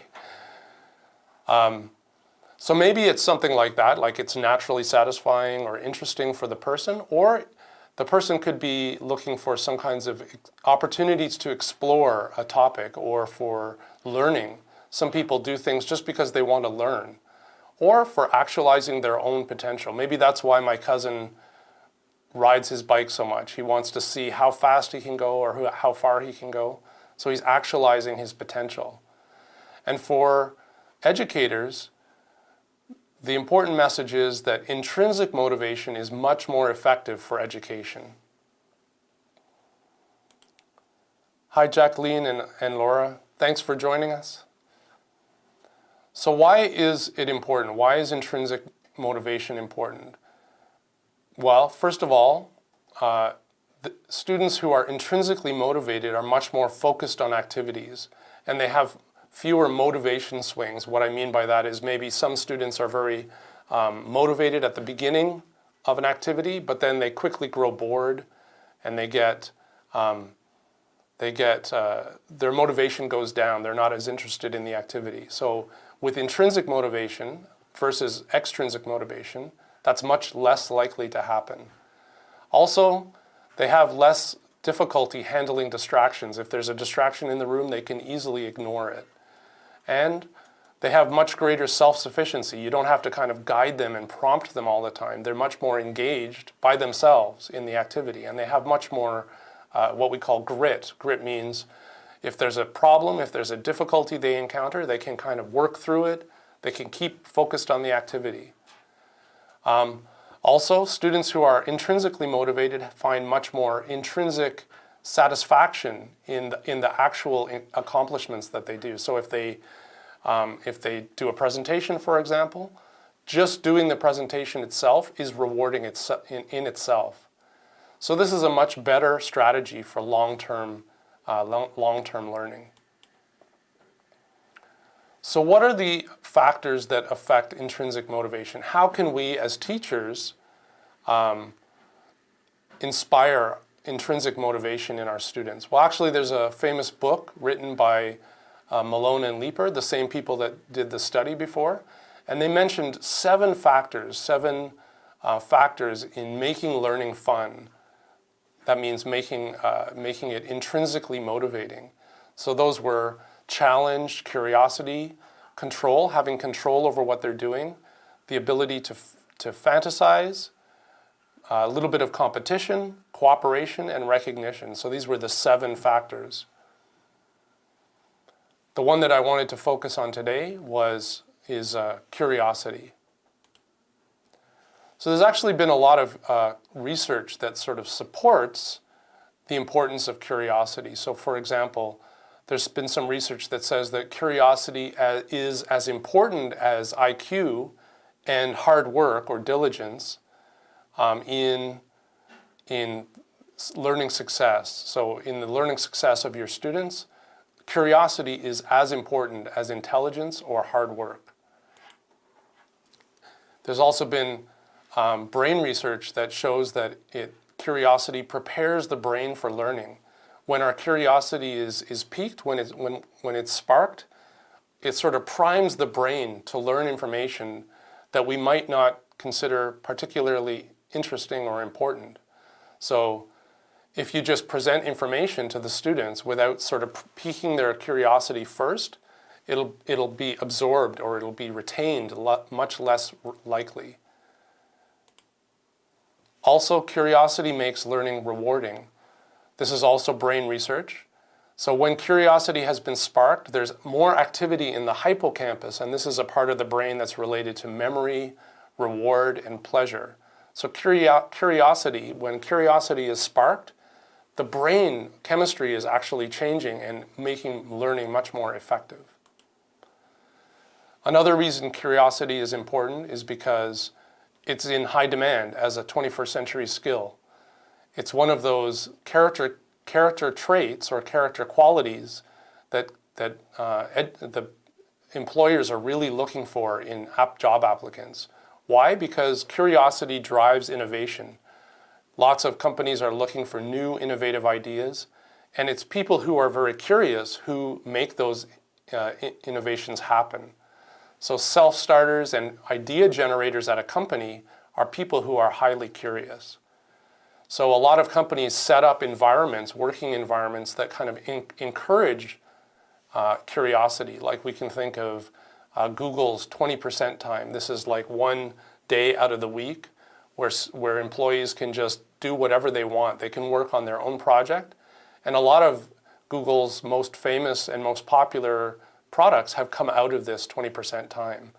So maybe it's something like that, like it's naturally satisfying or interesting for the person, or the person could be looking for some kinds of opportunities to explore a topic or for learning. Some people do things just because they want to learn, or for actualizing their own potential. Maybe that's why my cousin rides his bike so much. He wants to see how fast he can go or how far he can go. So he's actualizing his potential. And for educators, the important message is that intrinsic motivation is much more effective for education. Hi, Jacqueline and Laura. Thanks for joining us. So why is it important? Why is intrinsic motivation important? Well, first of all, the students who are intrinsically motivated are much more focused on activities, and they have fewer motivation swings. What I mean by that is maybe some students are very motivated at the beginning of an activity, but then they quickly grow bored, and their motivation goes down. They're not as interested in the activity. So with intrinsic motivation versus extrinsic motivation, that's much less likely to happen. Also, they have less difficulty handling distractions. If there's a distraction in the room, they can easily ignore it. And they have much greater self-sufficiency. You don't have to kind of guide them and prompt them all the time. They're much more engaged by themselves in the activity, and they have much more what we call grit. Grit means if there's a problem, if there's a difficulty they encounter, they can kind of work through it. They can keep focused on the activity. Also, students who are intrinsically motivated find much more intrinsic satisfaction in the actual accomplishments that they do. So if they do a presentation, for example, just doing the presentation itself is rewarding in itself. So this is a much better strategy for long-term learning. So what are the factors that affect intrinsic motivation? How can we as teachers inspire intrinsic motivation in our students? Well, actually, there's a famous book written by Malone and Leeper, the same people that did the study before, and they mentioned seven factors in making learning fun. That means making it intrinsically motivating. So those were challenge, curiosity, control, having control over what they're doing, the ability to fantasize, a little bit of competition, cooperation, and recognition. So these were the seven factors. The one that I wanted to focus on today is curiosity. So there's actually been a lot of research that sort of supports the importance of curiosity. So for example, there's been some research that says that curiosity is as important as IQ and hard work or diligence in learning success. So in the learning success of your students, curiosity is as important as intelligence or hard work. There's also been brain research that shows that curiosity prepares the brain for learning. When our curiosity is piqued, when it's sparked, it sort of primes the brain to learn information that we might not consider particularly interesting or important. So if you just present information to the students without sort of piquing their curiosity first, it'll be absorbed or it'll be retained much less likely. Also, curiosity makes learning rewarding. This is also brain research. So when curiosity has been sparked, there's more activity in the hippocampus, and this is a part of the brain that's related to memory, reward, and pleasure. So curiosity, when curiosity is sparked, the brain chemistry is actually changing and making learning much more effective. Another reason curiosity is important is because it's in high demand as a 21st century skill. It's one of those character traits or character qualities that the employers are really looking for in job applicants. Why? Because curiosity drives innovation. Lots of companies are looking for new innovative ideas, and it's people who are very curious who make those innovations happen. So self-starters and idea generators at a company are people who are highly curious. So a lot of companies set up environments, working environments that kind of encourage curiosity. Like we can think of Google's 20% time. This is like one day out of the week where employees can just do whatever they want. They can work on their own project. And a lot of Google's most famous and most popular products have come out of this 20% time.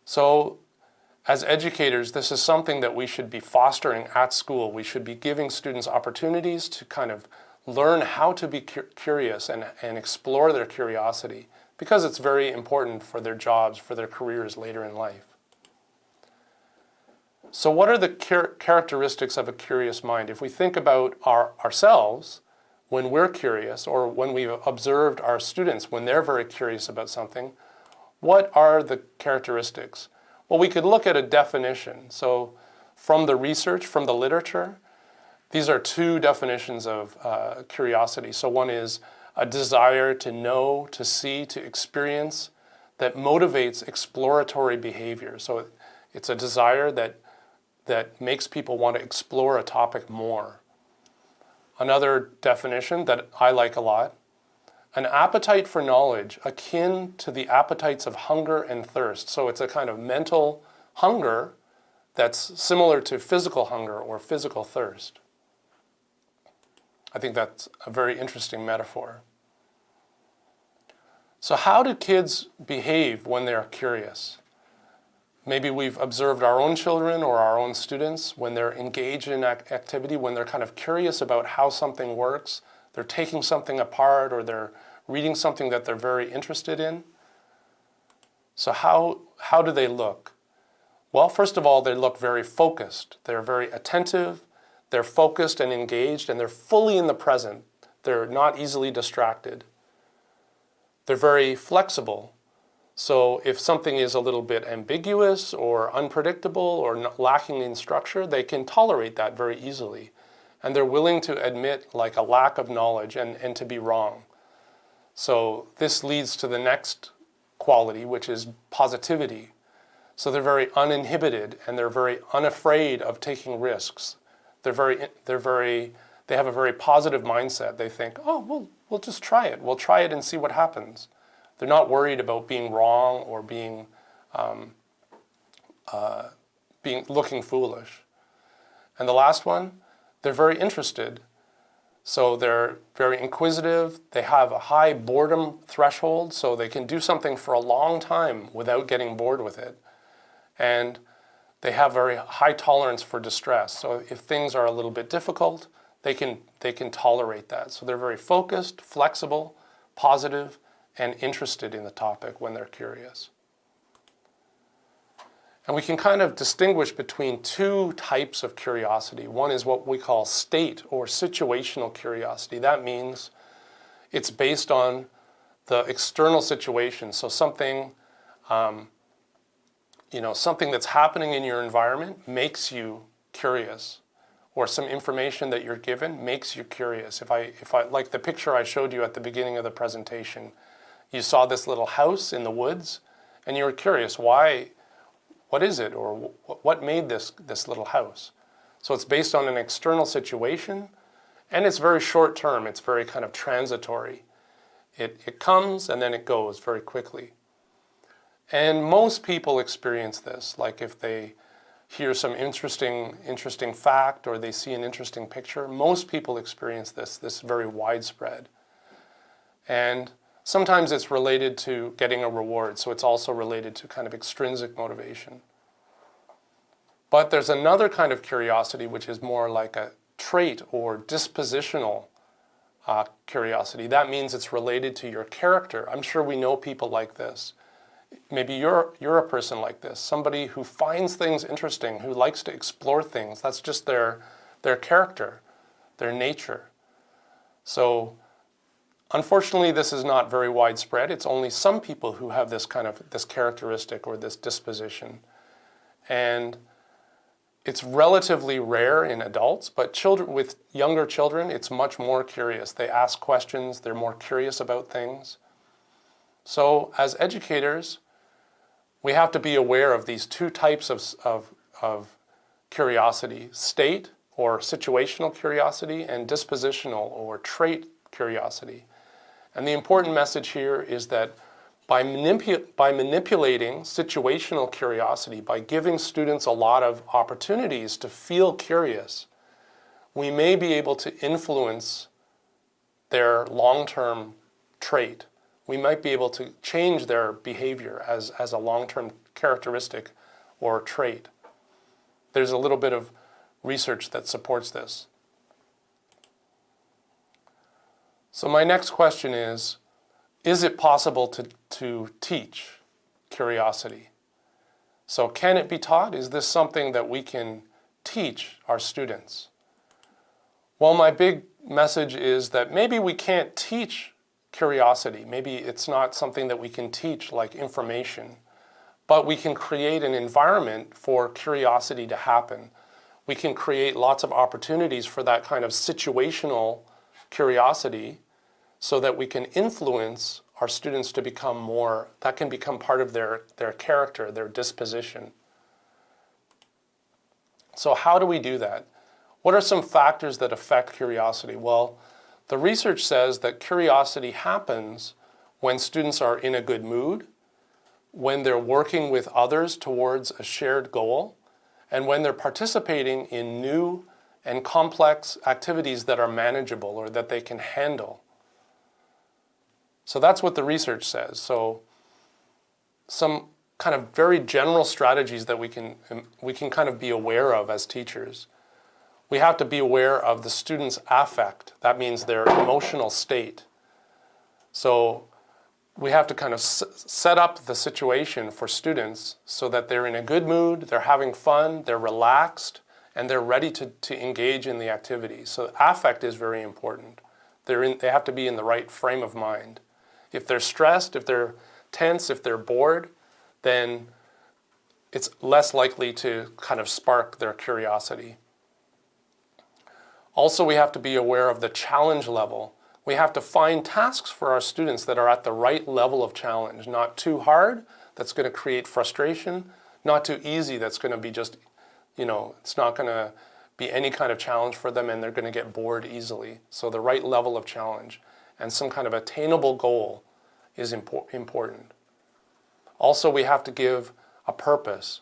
So as educators, this is something that we should be fostering at school. We should be giving students opportunities to kind of learn how to be curious and explore their curiosity, because it's very important for their jobs, for their careers later in life. So what are the characteristics of a curious mind? If we think about ourselves when we're curious, or when we've observed our students when they're very curious about something, what are the characteristics? Well, we could look at a definition. So from the research, from the literature, these are two definitions of curiosity. So one is a desire to know, to see, to experience that motivates exploratory behavior. So it's a desire that makes people want to explore a topic more. Another definition that I like a lot, an appetite for knowledge akin to the appetites of hunger and thirst. So it's a kind of mental hunger that's similar to physical hunger or physical thirst. I think that's a very interesting metaphor. So how do kids behave when they're curious? Maybe we've observed our own children or our own students when they're engaged in activity, when they're kind of curious about how something works, they're taking something apart, or they're reading something that they're very interested in. So how do they look? Well, first of all, they look very focused. They're very attentive, they're focused and engaged, and they're fully in the present. They're not easily distracted. They're very flexible. So if something is a little bit ambiguous or unpredictable or lacking in structure, they can tolerate that very easily. And they're willing to admit like a lack of knowledge and to be wrong. So this leads to the next quality, which is positivity. So they're very uninhibited and they're very unafraid of taking risks. They have a very positive mindset. They think, oh, we'll just try it. We'll try it and see what happens. They're not worried about being wrong or looking foolish. And the last one, they're very interested. So they're very inquisitive. They have a high boredom threshold, so they can do something for a long time without getting bored with it. And they have very high tolerance for distress. So if things are a little bit difficult, they can tolerate that. So they're very focused, flexible, positive, and interested in the topic when they're curious. And we can kind of distinguish between two types of curiosity. One is what we call state or situational curiosity. That means it's based on the external situation. So something, something that's happening in your environment makes you curious, or some information that you're given makes you curious. If I like the picture I showed you at the beginning of the presentation, You saw this little house in the woods, and you were curious, why, what is it, or what made this little house? So it's based on an external situation, and it's very short term. It's very kind of transitory. It comes and then it goes very quickly. And most people experience this, like if they hear some interesting fact or they see an interesting picture, most people experience this very widespread. And sometimes it's related to getting a reward, so it's also related to kind of extrinsic motivation. But there's another kind of curiosity which is more like a trait or dispositional curiosity. That means it's related to your character. I'm sure we know people like this. Maybe you're a person like this, somebody who finds things interesting, who likes to explore things. That's just their character, their nature. So unfortunately, this is not very widespread. It's only some people who have this characteristic or this disposition. And it's relatively rare in adults, but with younger children, it's much more curious. They ask questions, they're more curious about things. So as educators, we have to be aware of these two types of curiosity: state or situational curiosity, and dispositional or trait curiosity. And the important message here is that by manipulating situational curiosity, by giving students a lot of opportunities to feel curious, we may be able to influence their long-term trait. We might be able to change their behavior as a long-term characteristic or trait. There's a little bit of research that supports this. So my next question is it possible to teach curiosity? So can it be taught? Is this something that we can teach our students? Well, my big message is that maybe we can't teach curiosity. Maybe it's not something that we can teach like information, but we can create an environment for curiosity to happen. We can create lots of opportunities for that kind of situational curiosity so that we can influence our students to become more, that can become part of their character, their disposition. So how do we do that? What are some factors that affect curiosity? Well, the research says that curiosity happens when students are in a good mood, when they're working with others towards a shared goal, and when they're participating in new and complex activities that are manageable or that they can handle. So that's what the research says. So some kind of very general strategies that we can kind of be aware of as teachers. We have to be aware of the student's affect. That means their emotional state. So we have to kind of set up the situation for students so that they're in a good mood, they're having fun, they're relaxed, and they're ready to engage in the activity. So affect is very important. They have to be in the right frame of mind. If they're stressed, if they're tense, if they're bored, then it's less likely to kind of spark their curiosity. Also, we have to be aware of the challenge level. We have to find tasks for our students that are at the right level of challenge, not too hard, that's going to create frustration, not too easy, that's going to be just, it's not going to be any kind of challenge for them and they're going to get bored easily. So the right level of challenge and some kind of attainable goal is important. Also, we have to give a purpose.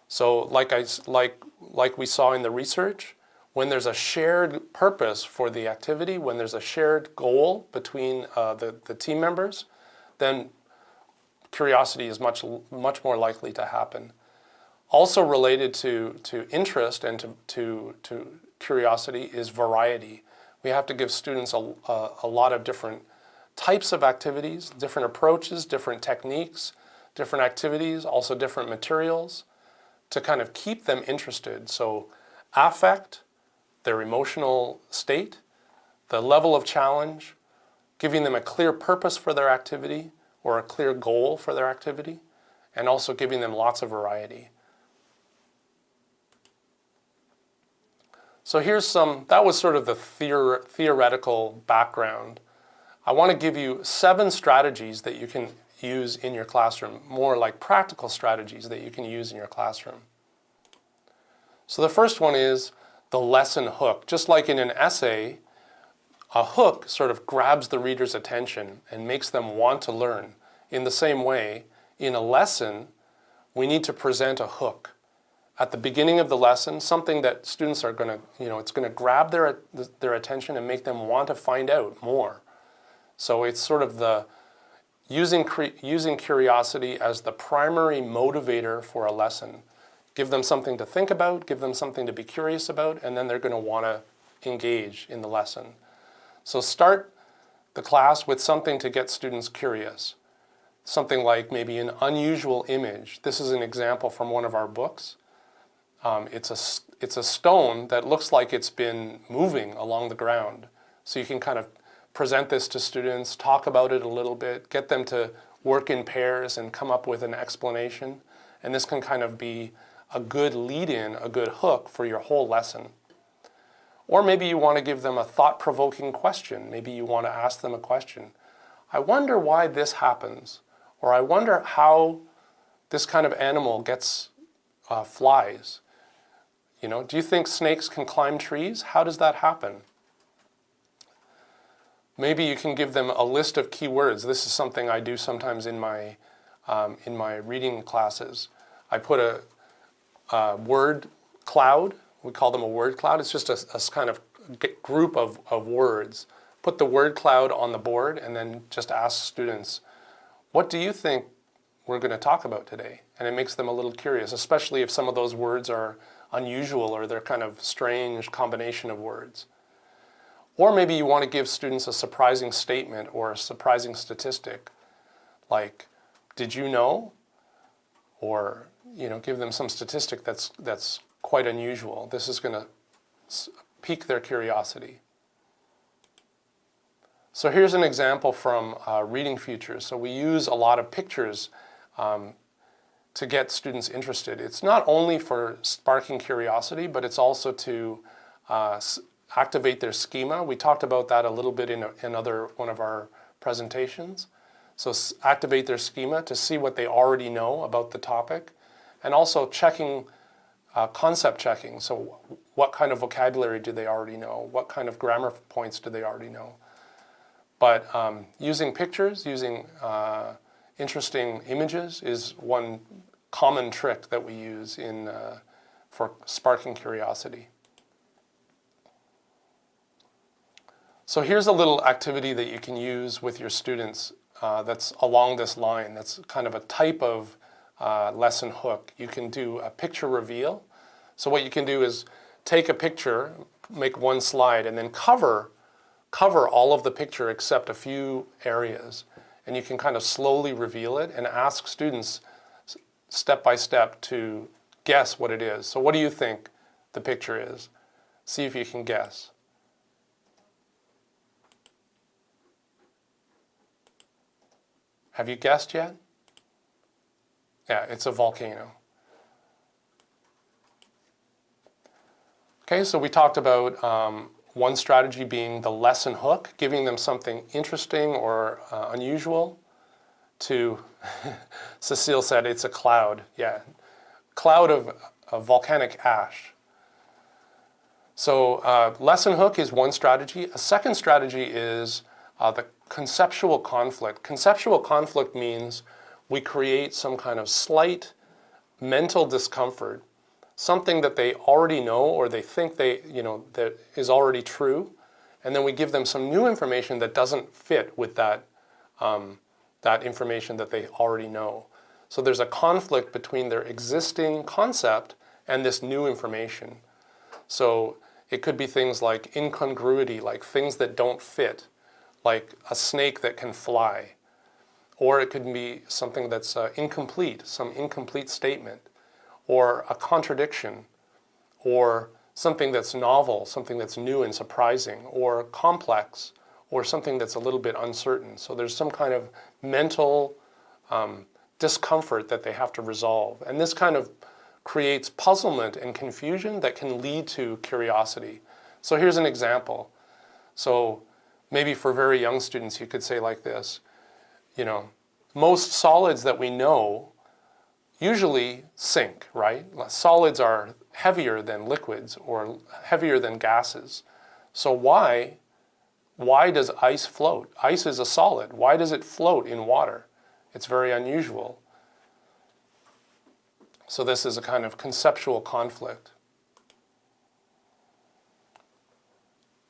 So like we saw in the research, when there's a shared purpose for the activity, when there's a shared goal between the team members, then curiosity is much more likely to happen. Also related to interest and to curiosity is variety. We have to give students a lot of different types of activities, different approaches, different techniques, different activities, also different materials to kind of keep them interested. So affect, their emotional state, the level of challenge, giving them a clear purpose for their activity or a clear goal for their activity, and also giving them lots of variety. So that was sort of the theoretical background. I want to give you 7 strategies that you can use in your classroom, more like practical strategies that you can use in your classroom. So the first one is the lesson hook. Just like in an essay, a hook sort of grabs the reader's attention and makes them want to learn. In the same way, in a lesson, we need to present a hook. At the beginning of the lesson, something that students are going to, it's going to grab their attention and make them want to find out more. So it's sort of the using curiosity as the primary motivator for a lesson. Give them something to think about, give them something to be curious about, and then they're going to want to engage in the lesson. So start the class with something to get students curious. Something like maybe an unusual image. This is an example from one of our books. It's a stone that looks like it's been moving along the ground. So you can kind of present this to students, talk about it a little bit, get them to work in pairs and come up with an explanation. And this can kind of be a good lead-in, a good hook for your whole lesson. Or maybe you want to give them a thought-provoking question. Maybe you want to ask them a question. I wonder why this happens. Or I wonder how this kind of animal gets flies. Do you think snakes can climb trees? How does that happen? Maybe you can give them a list of keywords. This is something I do sometimes in my reading classes. I put a word cloud. We call them a word cloud. It's just a kind of group of words. Put the word cloud on the board and then just ask students, what do you think we're going to talk about today? And it makes them a little curious, especially if some of those words are unusual or they're kind of strange combination of words. Or maybe you want to give students a surprising statement or a surprising statistic, like, did you know? Or, give them some statistic that's quite unusual. This is going to pique their curiosity. So here's an example from Reading Futures. So we use a lot of pictures to get students interested. It's not only for sparking curiosity, but it's also to activate their schema. We talked about that a little bit in another one of our presentations. So activate their schema to see what they already know about the topic, and also checking, concept checking. So what kind of vocabulary do they already know? What kind of grammar points do they already know? But using pictures, using interesting images is one common trick that we use for sparking curiosity. So here's a little activity that you can use with your students that's along this line. That's kind of a type of lesson hook. You can do a picture reveal. So what you can do is take a picture, make one slide, and then cover all of the picture except a few areas. And you can kind of slowly reveal it and ask students step by step to guess what it is. So what do you think the picture is? See if you can guess. Have you guessed yet? Yeah, it's a volcano. Okay, so we talked about one strategy being the lesson hook, giving them something interesting or unusual. To, Cecile said, it's a cloud. Yeah, cloud of volcanic ash. So lesson hook is one strategy. A second strategy is the conceptual conflict. Conceptual conflict means we create some kind of slight mental discomfort, something that they already know or they think that is already true, and then we give them some new information that doesn't fit with that information that they already know. So there's a conflict between their existing concept and this new information. So it could be things like incongruity, like things that don't fit, like a snake that can fly. Or it could be something that's incomplete, some incomplete statement, or a contradiction, or something that's novel, something that's new and surprising, or complex, or something that's a little bit uncertain. So there's some kind of mental discomfort that they have to resolve. And this kind of creates puzzlement and confusion that can lead to curiosity. So here's an example. So maybe for very young students, you could say like this, you know, most solids that we know usually sink, right? Solids are heavier than liquids or heavier than gases. So why does ice float? Ice is a solid. Why does it float in water? It's very unusual. So this is a kind of conceptual conflict.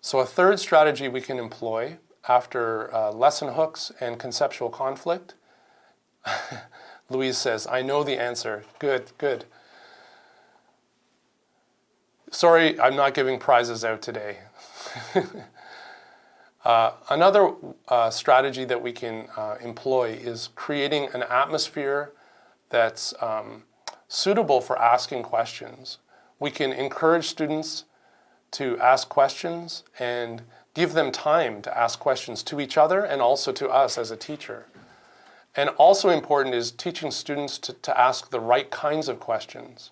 So a third strategy we can employ after lesson hooks and conceptual conflict. Louise says, I know the answer. Good, good. Sorry, I'm not giving prizes out today. Another strategy that we can employ is creating an atmosphere that's suitable for asking questions. We can encourage students to ask questions and give them time to ask questions to each other and also to us as a teacher. And also important is teaching students to ask the right kinds of questions.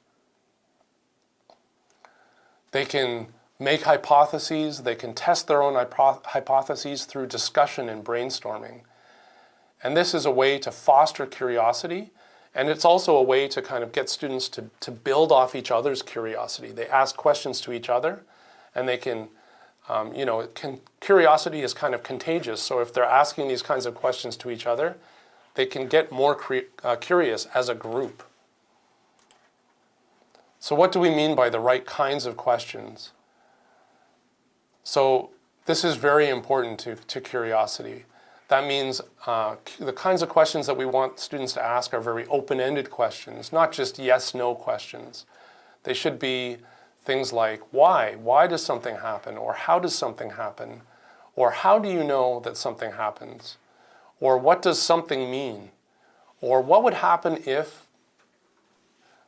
They can make hypotheses, they can test their own hypotheses through discussion and brainstorming. And this is a way to foster curiosity, and it's also a way to kind of get students to build off each other's curiosity. They ask questions to each other, and they can, curiosity is kind of contagious, so if they're asking these kinds of questions to each other, they can get more curious as a group. So what do we mean by the right kinds of questions? So this is very important to curiosity. That means the kinds of questions that we want students to ask are very open-ended questions, not just yes-no questions. They should be things like, why? Why does something happen? Or how does something happen? Or how do you know that something happens? Or what does something mean? Or what would happen if?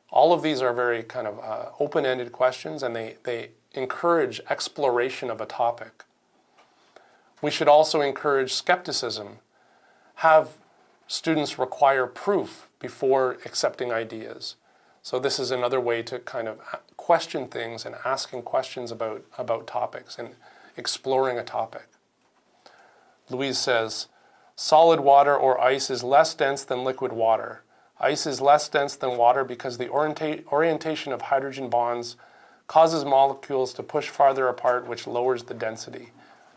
All of these are very kind of open-ended questions, and they encourage exploration of a topic. We should also encourage skepticism. Have students require proof before accepting ideas. So this is another way to kind of question things and asking questions about topics and exploring a topic. Louise says, solid water or ice is less dense than liquid water. Ice is less dense than water because the orientation of hydrogen bonds causes molecules to push farther apart, which lowers the density.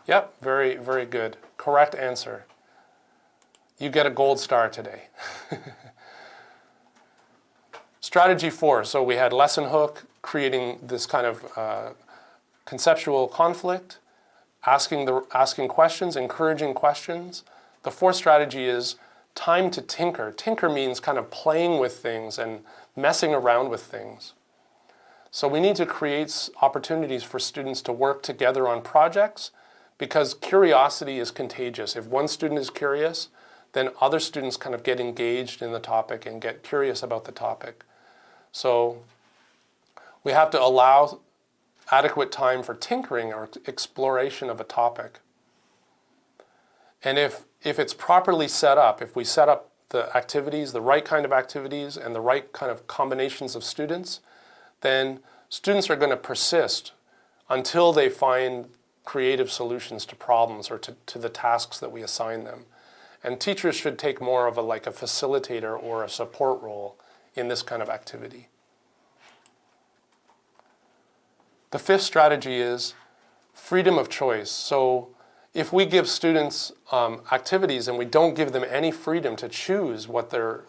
Yep, very, very good. Correct answer. You get a gold star today. Strategy 4. So we had lesson hook, creating this kind of conceptual conflict, asking questions, encouraging questions. The fourth strategy is time to tinker. Tinker means kind of playing with things and messing around with things. So we need to create opportunities for students to work together on projects because curiosity is contagious. If one student is curious, then other students kind of get engaged in the topic and get curious about the topic. So we have to allow adequate time for tinkering or exploration of a topic. And if it's properly set up, if we set up the activities, the right kind of activities and the right kind of combinations of students, then students are going to persist until they find creative solutions to problems or to the tasks that we assign them. And teachers should take more of a facilitator or a support role in this kind of activity. The fifth strategy is freedom of choice. So if we give students activities and we don't give them any freedom to choose what their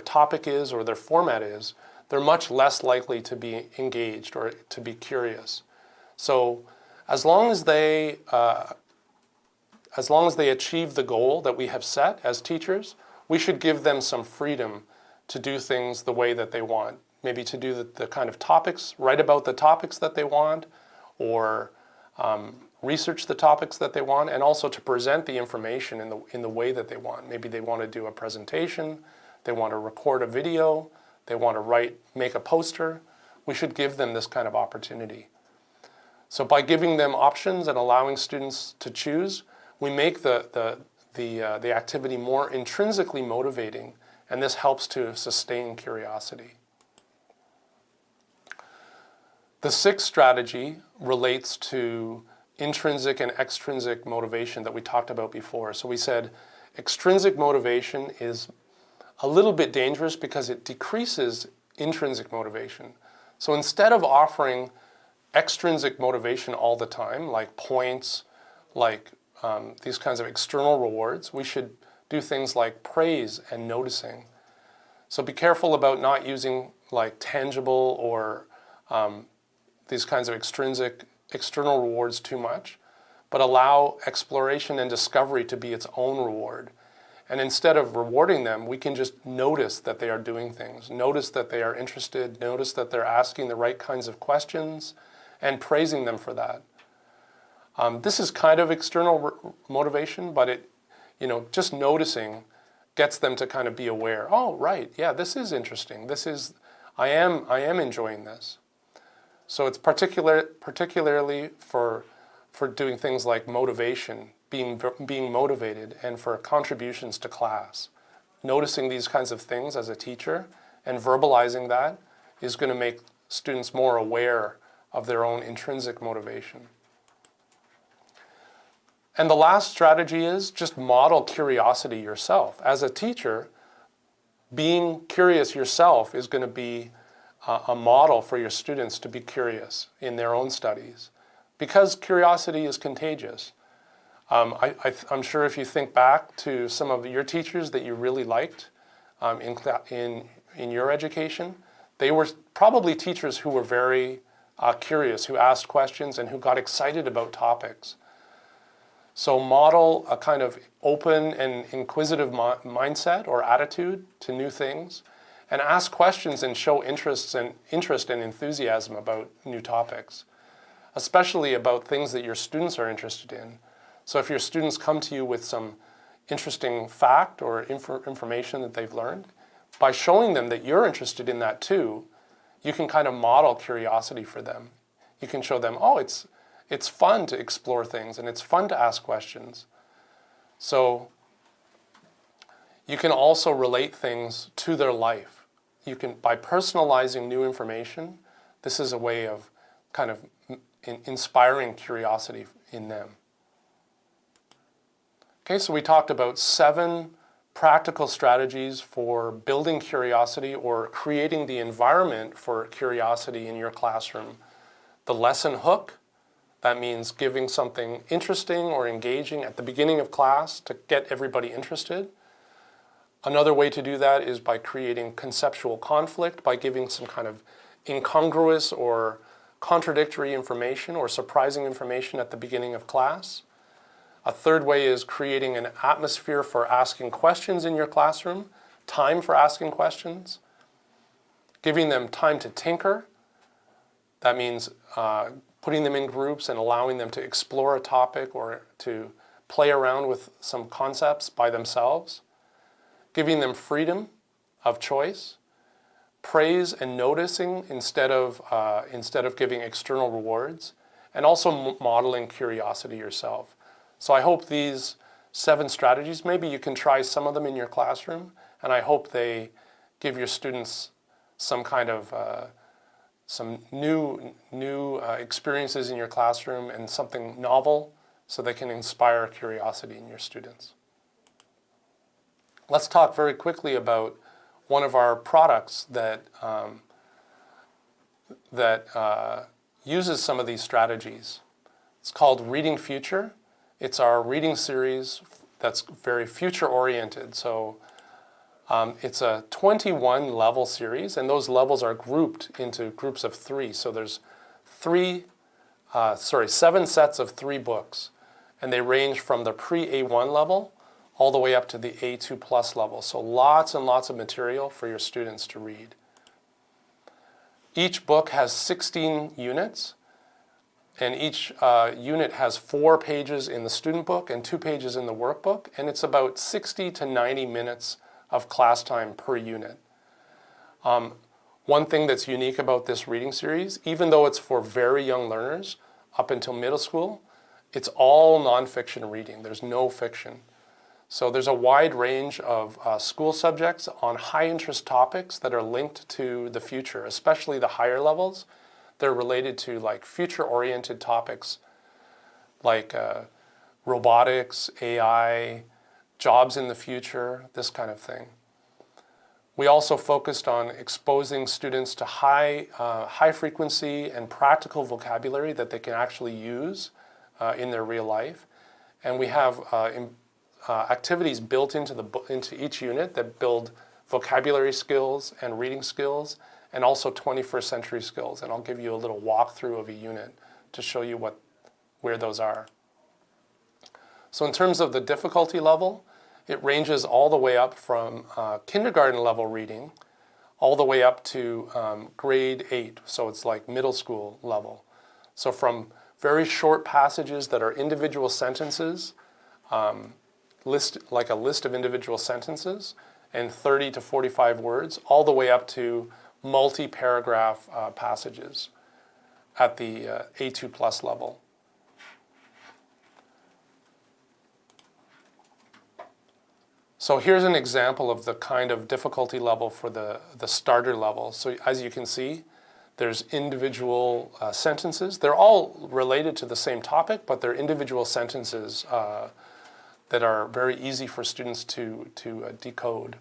topic is or their format is, they're much less likely to be engaged or to be curious. So as long as they achieve the goal that we have set as teachers, we should give them some freedom to do things the way that they want. Maybe to do the kind of topics, write about the topics that they want, or research the topics that they want, and also to present the information in the way that they want. Maybe they want to do a presentation, they want to record a video, they want to make a poster. We should give them this kind of opportunity. So by giving them options and allowing students to choose, we make the activity more intrinsically motivating, and this helps to sustain curiosity. The sixth strategy relates to intrinsic and extrinsic motivation that we talked about before. So we said extrinsic motivation is a little bit dangerous because it decreases intrinsic motivation. So instead of offering extrinsic motivation all the time, like points, like these kinds of external rewards, we should do things like praise and noticing. So be careful about not using like tangible or these kinds of external rewards too much, but allow exploration and discovery to be its own reward. And instead of rewarding them, we can just notice that they are doing things, notice that they are interested, notice that they're asking the right kinds of questions, and praising them for that. This is kind of external motivation, but it, just noticing gets them to kind of be aware. Oh, right, yeah, this is interesting. I am enjoying this. So it's particularly for doing things like motivation, being motivated, and for contributions to class. Noticing these kinds of things as a teacher and verbalizing that is going to make students more aware of their own intrinsic motivation. And the last strategy is just model curiosity yourself. As a teacher, being curious yourself is going to be a model for your students to be curious in their own studies, because curiosity is contagious. I'm sure if you think back to some of your teachers that you really liked in your education, they were probably teachers who were very curious, who asked questions and who got excited about topics. So model a kind of open and inquisitive mindset or attitude to new things, and ask questions and show interest and enthusiasm about new topics, especially about things that your students are interested in. So if your students come to you with some interesting fact or information that they've learned, by showing them that you're interested in that too, you can kind of model curiosity for them. You can show them, oh, it's fun to explore things and it's fun to ask questions. So you can also relate things to their life. You can, by personalizing new information, this is a way of kind of inspiring curiosity in them. Okay, so we talked about 7 practical strategies for building curiosity or creating the environment for curiosity in your classroom. The lesson hook, that means giving something interesting or engaging at the beginning of class to get everybody interested. Another way to do that is by creating conceptual conflict, by giving some kind of incongruous or contradictory information or surprising information at the beginning of class. A third way is creating an atmosphere for asking questions in your classroom, time for asking questions, giving them time to tinker. That means putting them in groups and allowing them to explore a topic or to play around with some concepts by themselves, giving them freedom of choice, praise and noticing instead of giving external rewards, and also modeling curiosity yourself. So I hope these 7 strategies, maybe you can try some of them in your classroom, and I hope they give your students some kind of some new experiences in your classroom and something novel so they can inspire curiosity in your students. Let's talk very quickly about one of our products that uses some of these strategies. It's called Reading Future. It's our reading series that's very future-oriented. So it's a 21-level series, and those levels are grouped into groups of 3. So there's 7 sets of 3 books, and they range from the pre-A1 level all the way up to the A2 plus level. So lots and lots of material for your students to read. Each book has 16 units, and each unit has 4 pages in the student book and 2 pages in the workbook, and it's about 60 to 90 minutes of class time per unit. One thing that's unique about this reading series, even though it's for very young learners up until middle school, it's all nonfiction reading. There's no fiction. So there's a wide range of school subjects on high interest topics that are linked to the future, especially the higher levels. They're related to like future-oriented topics like robotics, AI, jobs in the future, this kind of thing. We also focused on exposing students to high frequency and practical vocabulary that they can actually use in their real life. And we have activities built into each unit that build vocabulary skills and reading skills, and also 21st century skills. And I'll give you a little walkthrough of a unit to show you where those are. So in terms of the difficulty level, it ranges all the way up from kindergarten level reading all the way up to grade 8. So it's like middle school level. So from very short passages that are individual sentences, like a list of individual sentences, and 30 to 45 words, all the way up to multi-paragraph passages at the A2 plus level. So here's an example of the kind of difficulty level for the starter level. So as you can see, there's individual sentences. They're all related to the same topic, but they're individual sentences that are very easy for students to decode.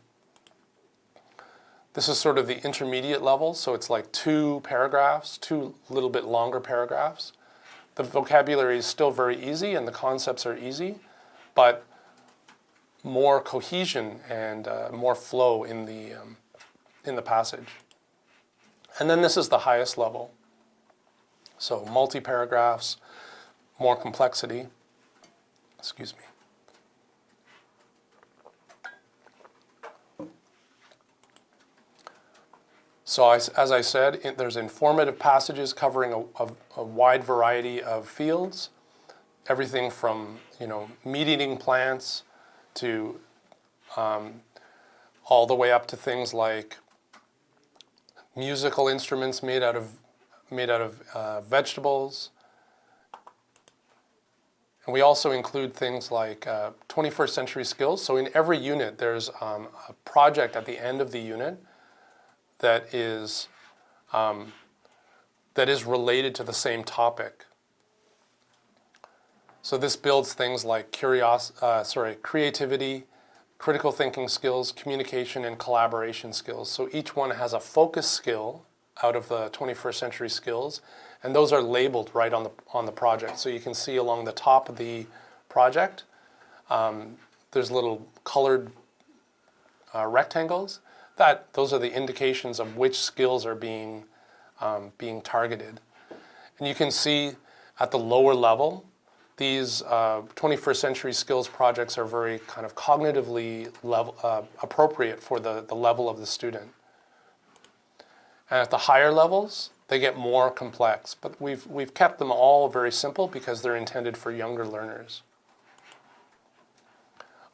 This is sort of the intermediate level, so it's like 2 paragraphs, 2 little bit longer paragraphs. The vocabulary is still very easy and the concepts are easy, but more cohesion and more flow in the passage. And then this is the highest level. So multi-paragraphs, more complexity. Excuse me. So as I said, there's informative passages covering a wide variety of fields, everything from meat-eating plants to all the way up to things like musical instruments made out of vegetables. And we also include things like 21st century skills. So in every unit, there's a project at the end of the unit that is related to the same topic. So this builds things like creativity, critical thinking skills, communication, and collaboration skills. So each one has a focus skill out of the 21st century skills, and those are labeled right on the project. So you can see along the top of the project, there's little colored rectangles. Those are the indications of which skills are being targeted. And you can see at the lower level, these 21st century skills projects are very kind of cognitively appropriate for the level of the student. And at the higher levels, they get more complex, but we've kept them all very simple because they're intended for younger learners.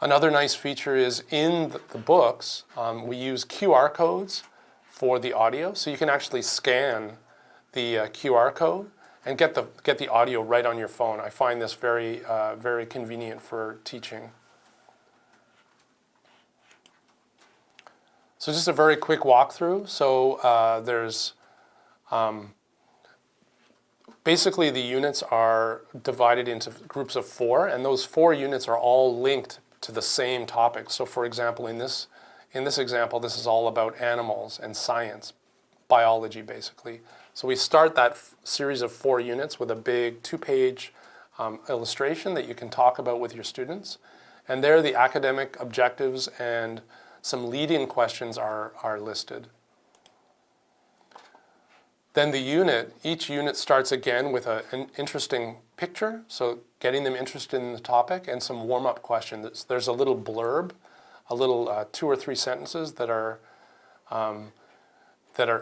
Another nice feature is in the books, we use QR codes for the audio, so you can actually scan the QR code and get the audio right on your phone. I find this very, very convenient for teaching. So just a very quick walkthrough. So there's basically the units are divided into groups of 4, and those 4 units are all linked to the same topic. So for example, in this example, this is all about animals and science, biology basically. So we start that series of 4 units with a big 2-page illustration that you can talk about with your students. And there the academic objectives and some lead-in questions are listed. Then each unit starts again with an interesting picture, so getting them interested in the topic, and some warm-up questions. There's a little blurb, a little 2 or 3 sentences that are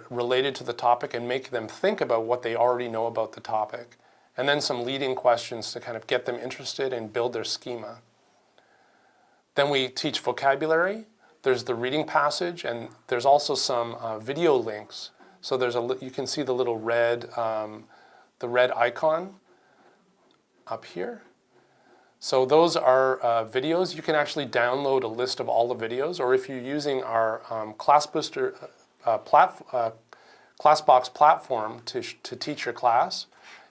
related to the topic and make them think about what they already know about the topic. And then some leading questions to kind of get them interested and build their schema. Then we teach vocabulary. There's the reading passage, and there's also some video links. So you can see the little red icon up here. So those are videos. You can actually download a list of all the videos, or if you're using our ClassBox platform to teach your class,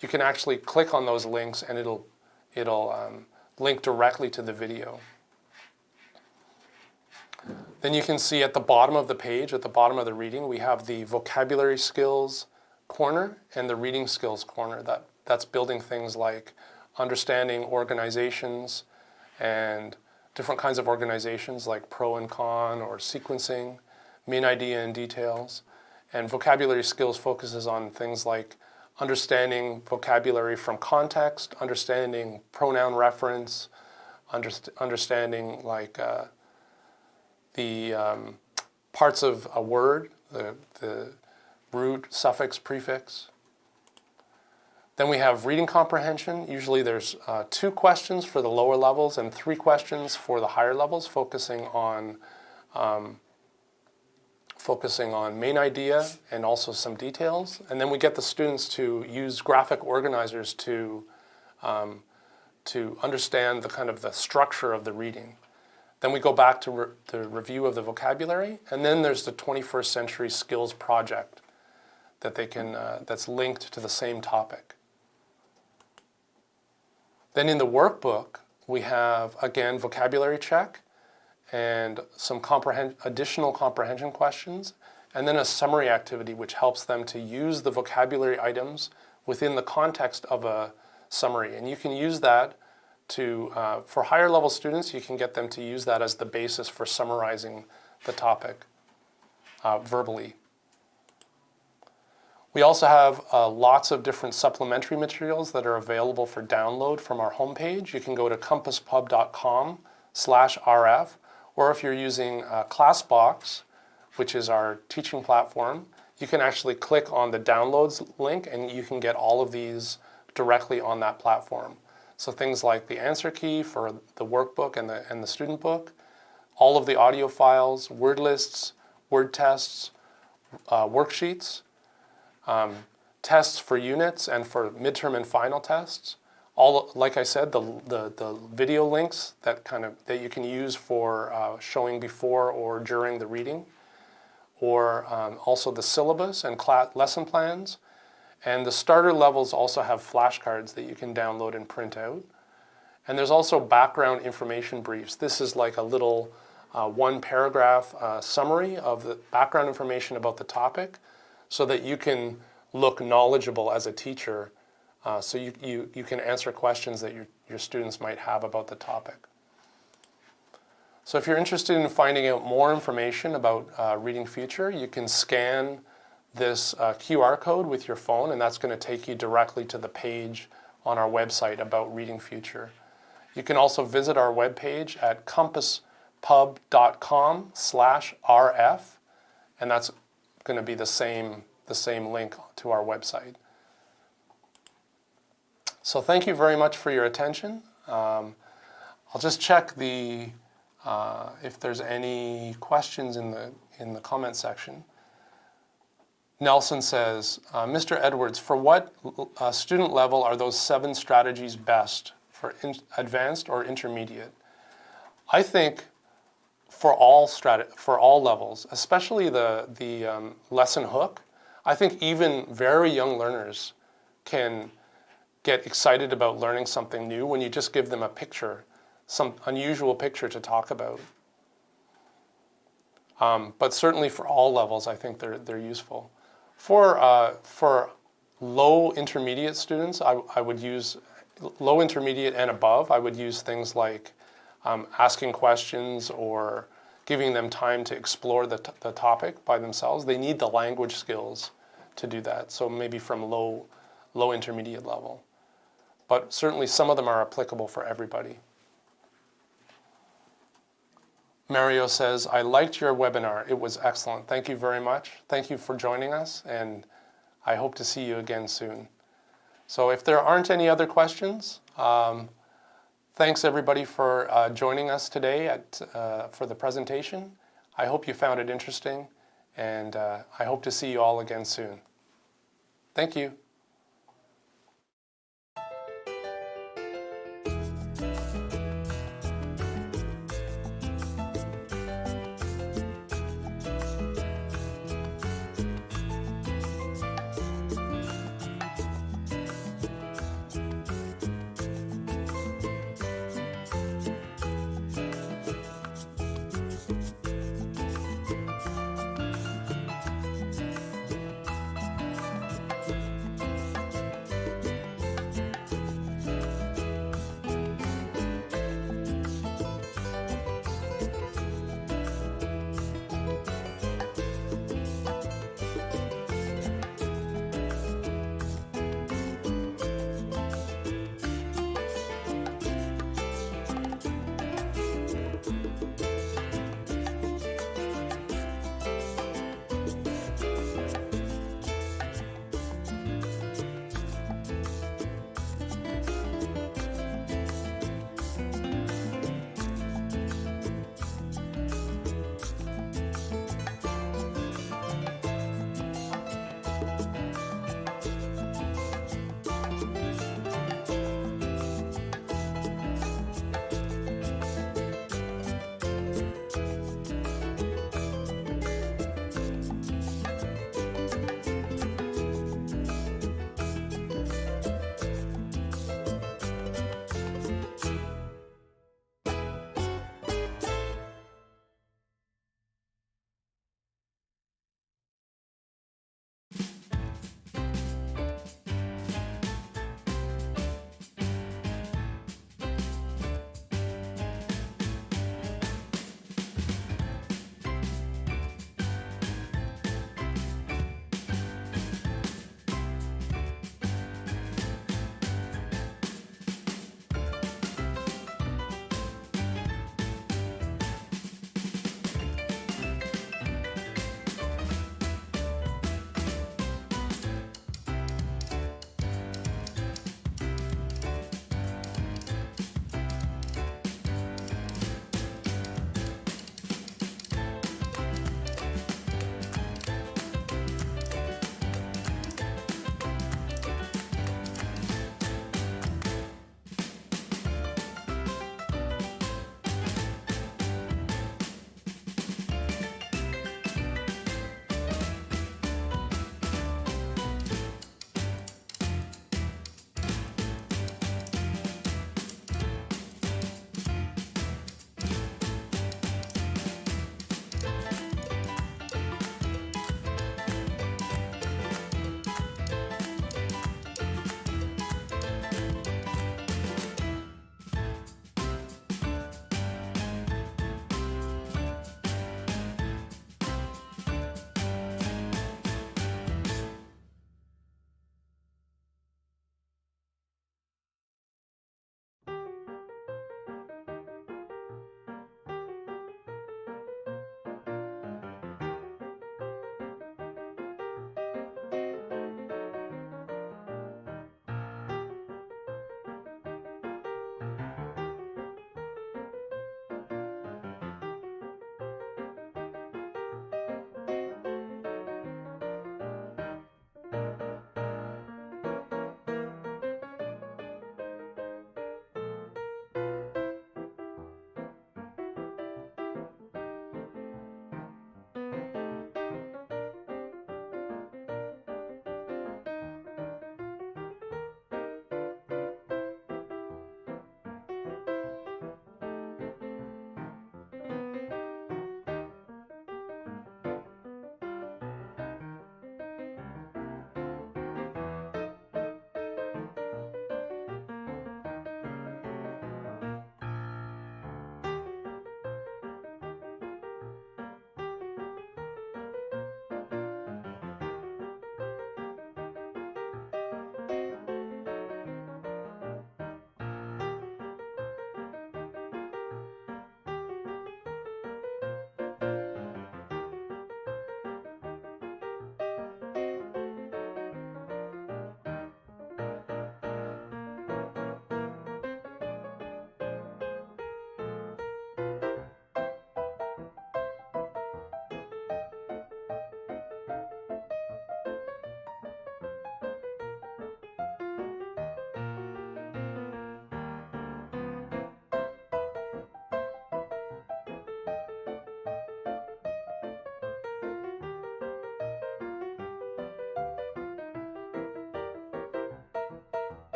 you can actually click on those links and it'll it'll link directly to the video. Then you can see at the bottom of the page, at the bottom of the reading, we have the vocabulary skills corner and the reading skills corner. That's building things like understanding organizations and different kinds of organizations like pro and con or sequencing, main idea and details. And vocabulary skills focuses on things like understanding vocabulary from context, understanding pronoun reference, understanding like the parts of a word, the root, suffix, prefix. Then we have reading comprehension. Usually there's 2 questions for the lower levels and 3 questions for the higher levels, focusing on main idea and also some details. And then we get the students to use graphic organizers to understand the structure of the reading. Then we go back to the review of the vocabulary, and then there's the 21st Century Skills Project that they can that's linked to the same topic. Then in the workbook, we have, again, vocabulary check and some additional comprehension questions, and then a summary activity which helps them to use the vocabulary items within the context of a summary. And you can use that to, for higher level students, you can get them to use that as the basis for summarizing the topic verbally. We also have lots of different supplementary materials that are available for download from our homepage. You can go to compasspub.com/rf, or if you're using ClassBox, which is our teaching platform, you can actually click on the downloads link and you can get all of these directly on that platform. So things like the answer key for the workbook and the student book, all of the audio files, word lists, word tests, worksheets, tests for units and for midterm and final tests. All, like I said, the video links that you can use for showing before or during the reading, or also the syllabus and lesson plans. And the starter levels also have flashcards that you can download and print out. And there's also background information briefs. This is like a little 1-paragraph summary of the background information about the topic, so that you can look knowledgeable as a teacher, so you can answer questions that your students might have about the topic. So if you're interested in finding out more information about Reading Future, you can scan this QR code with your phone, and that's going to take you directly to the page on our website about Reading Future. You can also visit our webpage at compasspub.com/rf, and that's going to be the same link to our website. So thank you very much for your attention. I'll just check if there's any questions in the comment section. Nelson says, Mr. Edwards, for what student level are those 7 strategies best, for advanced or intermediate? I think for all levels, especially the lesson hook, I think even very young learners can get excited about learning something new when you just give them a picture, some unusual picture to talk about. But certainly for all levels, I think they're useful. For low intermediate students, I would use low intermediate and above. I would use things like asking questions or giving them time to explore the topic by themselves. They need the language skills to do that. So maybe from low intermediate level. But certainly some of them are applicable for everybody. Mario says, I liked your webinar. It was excellent. Thank you very much. Thank you for joining us, and I hope to see you again soon. So if there aren't any other questions, thanks everybody for joining us today for the presentation. I hope you found it interesting, and I hope to see you all again soon. Thank you.